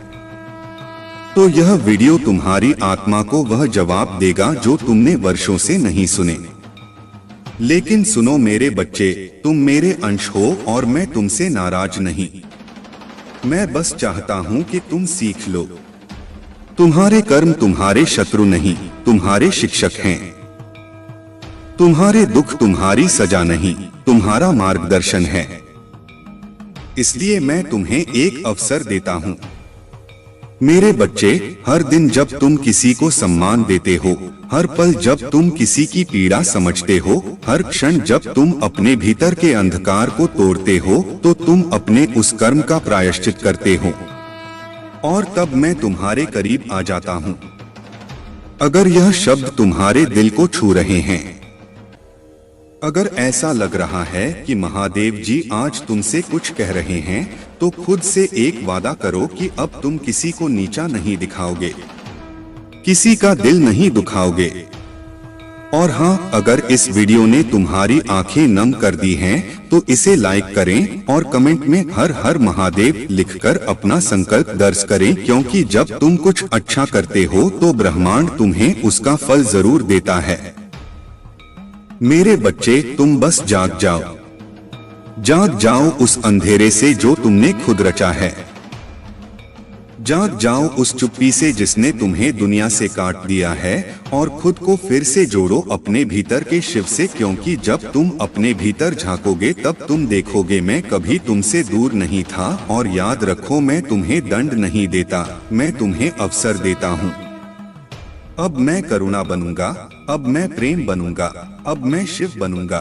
तो यह वीडियो तुम्हारी आत्मा को वह जवाब देगा जो तुमने वर्षों से नहीं सुने। लेकिन सुनो मेरे बच्चे, तुम मेरे अंश हो और मैं तुमसे नाराज नहीं। मैं बस चाहता हूँ कि तुम सीख लो। तुम्हारे कर्म तुम्हारे शत्रु नहीं, तुम्हारे शिक्षक हैं। तुम्हारे दुख तुम्हारी सजा नहीं, तुम्हारा मार्गदर्शन है। इसलिए मैं तुम्हें एक अवसर देता हूँ। मेरे बच्चे, हर दिन जब तुम किसी को सम्मान देते हो, हर पल जब तुम किसी की पीड़ा समझते हो, हर क्षण जब तुम अपने भीतर के अंधकार को तोड़ते हो, तो तुम अपने उस कर्म का प्रायश्चित करते हो और तब मैं तुम्हारे करीब आ जाता हूँ। अगर यह शब्द तुम्हारे दिल को छू रहे हैं, अगर ऐसा लग रहा है कि महादेव जी आज तुमसे कुछ कह रहे हैं, तो खुद से एक वादा करो कि अब तुम किसी को नीचा नहीं दिखाओगे, किसी का दिल नहीं दुखाओगे। और हाँ, अगर इस वीडियो ने तुम्हारी आंखें नम कर दी हैं, तो इसे लाइक करें और कमेंट में हर हर महादेव लिखकर अपना संकल्प दर्ज करें, क्योंकि जब तुम कुछ अच्छा करते हो तो ब्रह्मांड तुम्हें उसका फल जरूर देता है। मेरे बच्चे, तुम बस जाग जाओ, जाग जाओ उस अंधेरे से जो तुमने खुद रचा है। जाग जाओ उस चुप्पी से जिसने तुम्हें दुनिया से काट दिया है, और खुद को फिर से जोड़ो अपने भीतर के शिव से, क्योंकि जब तुम अपने भीतर झांकोगे तब तुम देखोगे मैं कभी तुमसे दूर नहीं था। और याद रखो, मैं तुम्हें दंड नहीं देता, मैं तुम्हें अवसर देता हूँ। अब मैं करुणा बनूंगा, अब मैं प्रेम बनूंगा, अब मैं शिव बनूंगा।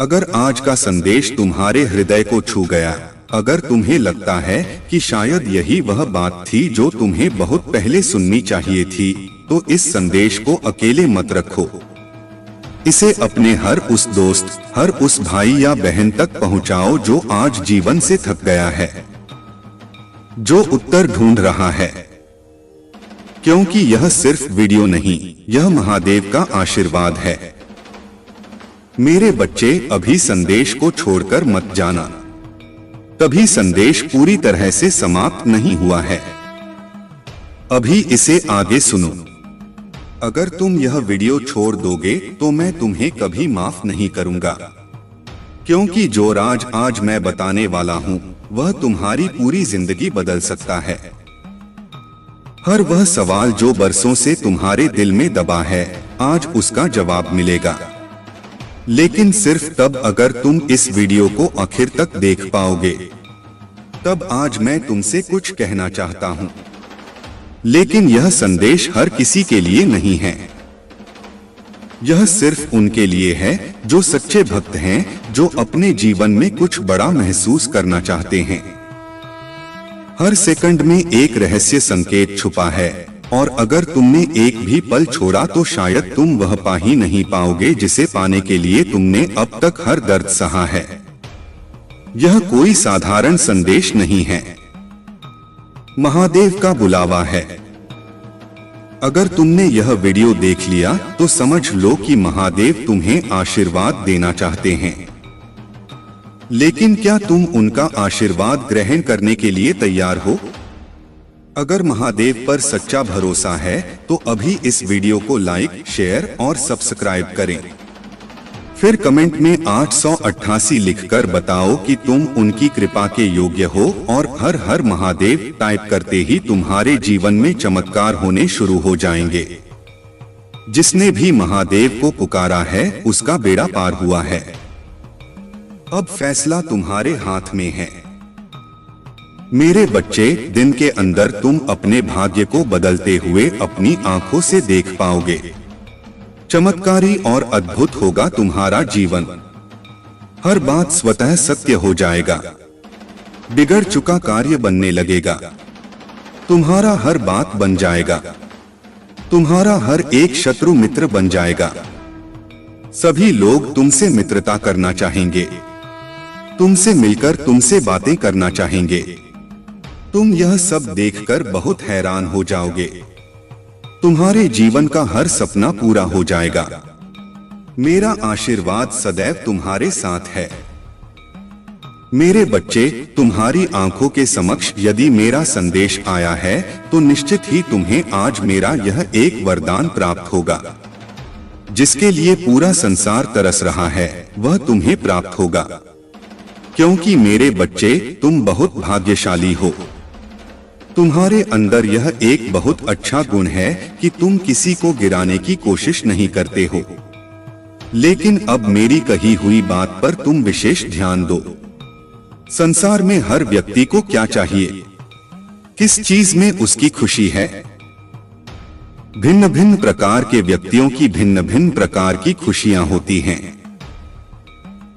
अगर आज का संदेश तुम्हारे हृदय को छू गया, अगर तुम्हें लगता है कि शायद यही वह बात थी जो तुम्हें बहुत पहले सुननी चाहिए थी, तो इस संदेश को अकेले मत रखो। इसे अपने हर उस दोस्त, हर उस भाई या बहन तक पहुंचाओ जो आज जीवन से थक गया है, जो उत्तर ढूंढ रहा है। क्योंकि यह सिर्फ वीडियो नहीं, यह महादेव का आशीर्वाद है। मेरे बच्चे, अभी संदेश को छोड़कर मत जाना, तभी संदेश पूरी तरह से समाप्त नहीं हुआ है। अभी इसे आगे सुनो। अगर तुम यह वीडियो छोड़ दोगे तो मैं तुम्हें कभी माफ नहीं करूंगा, क्योंकि जो राज आज मैं बताने वाला हूँ वह तुम्हारी पूरी जिंदगी बदल सकता है। हर वह सवाल जो बरसों से तुम्हारे दिल में दबा है, आज उसका जवाब मिलेगा। लेकिन सिर्फ तब अगर तुम इस वीडियो को आखिर तक देख पाओगे। तब आज मैं तुमसे कुछ कहना चाहता हूँ, लेकिन यह संदेश हर किसी के लिए नहीं है। यह सिर्फ उनके लिए है जो सच्चे भक्त हैं, जो अपने जीवन में कुछ बड़ा महसूस करना चाहते हैं। हर सेकंड में एक रहस्य संकेत छुपा है, और अगर तुमने एक भी पल छोड़ा तो शायद तुम वह पा ही नहीं पाओगे जिसे पाने के लिए तुमने अब तक हर दर्द सहा है। यह कोई साधारण संदेश नहीं है, महादेव का बुलावा है। अगर तुमने यह वीडियो देख लिया तो समझ लो कि महादेव तुम्हें आशीर्वाद देना चाहते हैं। लेकिन क्या तुम उनका आशीर्वाद ग्रहण करने के लिए तैयार हो? अगर महादेव पर सच्चा भरोसा है तो अभी इस वीडियो को लाइक, शेयर और सब्सक्राइब करें। फिर कमेंट में 888 लिखकर बताओ कि तुम उनकी कृपा के योग्य हो, और हर हर महादेव टाइप करते ही तुम्हारे जीवन में चमत्कार होने शुरू हो जाएंगे। जिसने भी महादेव को पुकारा है उसका बेड़ा पार हुआ है। अब फैसला तुम्हारे हाथ में है। मेरे बच्चे, दिन के अंदर तुम अपने भाग्य को बदलते हुए अपनी आंखों से देख पाओगे। चमत्कारी और अद्भुत होगा तुम्हारा जीवन। हर बात स्वतः सत्य हो जाएगा। बिगड़ चुका कार्य बनने लगेगा। तुम्हारा हर बात बन जाएगा। तुम्हारा हर एक शत्रु मित्र बन जाएगा। सभी लोग तुमसे मित्रता करना चाहेंगे, तुमसे मिलकर तुमसे बातें करना चाहेंगे। तुम यह सब देखकर बहुत हैरान हो जाओगे। तुम्हारे जीवन का हर सपना पूरा हो जाएगा। मेरा आशीर्वाद सदैव तुम्हारे साथ है। मेरे बच्चे, तुम्हारी आंखों के समक्ष यदि मेरा संदेश आया है तो निश्चित ही तुम्हें आज मेरा यह एक वरदान प्राप्त होगा। जिसके लिए पूरा संसार तरस रहा है वह तुम्हें प्राप्त होगा। क्योंकि मेरे बच्चे, तुम बहुत भाग्यशाली हो। तुम्हारे अंदर यह एक बहुत अच्छा गुण है कि तुम किसी को गिराने की कोशिश नहीं करते हो। लेकिन अब मेरी कही हुई बात पर तुम विशेष ध्यान दो। संसार में हर व्यक्ति को क्या चाहिए, किस चीज में उसकी खुशी है। भिन्न भिन्न प्रकार के व्यक्तियों की भिन्न भिन्न प्रकार की खुशियां होती हैं,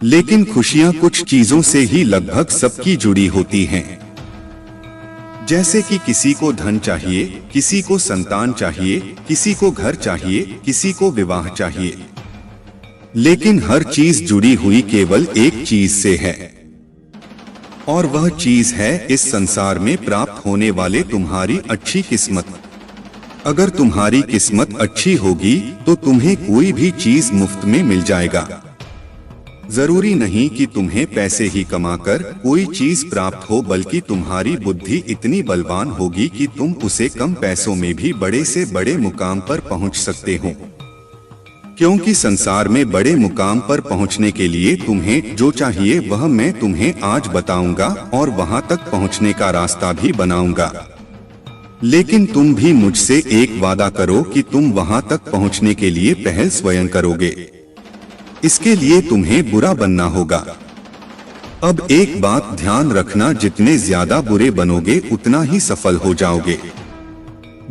लेकिन खुशियां कुछ चीजों से ही लगभग सबकी जुड़ी होती हैं। जैसे कि किसी को धन चाहिए, किसी को संतान चाहिए, किसी को घर चाहिए, किसी को विवाह चाहिए, लेकिन हर चीज जुड़ी हुई केवल एक चीज से है, और वह चीज है इस संसार में प्राप्त होने वाले तुम्हारी अच्छी किस्मत। अगर तुम्हारी किस्मत अच्छी होगी तो तुम्हें कोई भी चीज मुफ्त में मिल जाएगा। जरूरी नहीं कि तुम्हें पैसे ही कमाकर कोई चीज प्राप्त हो, बल्कि तुम्हारी बुद्धि इतनी बलवान होगी कि तुम उसे कम पैसों में भी बड़े से बड़े मुकाम पर पहुंच सकते हो। क्योंकि संसार में बड़े मुकाम पर पहुंचने के लिए तुम्हें जो चाहिए वह मैं तुम्हें आज बताऊंगा और वहां तक पहुंचने का रास्ता भी बनाऊंगा। लेकिन तुम भी मुझसे एक वादा करो कि तुम वहां तक पहुंचने के लिए पहल स्वयं करोगे। इसके लिए तुम्हें बुरा बनना होगा। अब एक बात ध्यान रखना, जितने ज्यादा बुरे बनोगे उतना ही सफल हो जाओगे।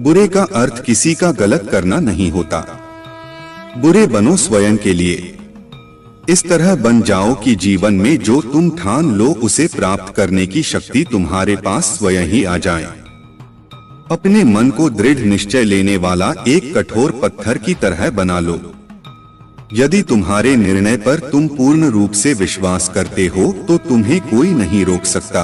बुरे का अर्थ किसी का गलत करना नहीं होता। बुरे बनो स्वयं के लिए। इस तरह बन जाओ कि जीवन में जो तुम ठान लो उसे प्राप्त करने की शक्ति तुम्हारे पास स्वयं ही आ जाए। अपने मन को दृढ़ निश्चय लेने वाला एक कठोर पत्थर की तरह बना लो। यदि तुम्हारे निर्णय पर तुम पूर्ण रूप से विश्वास करते हो तो तुम्हें कोई नहीं रोक सकता।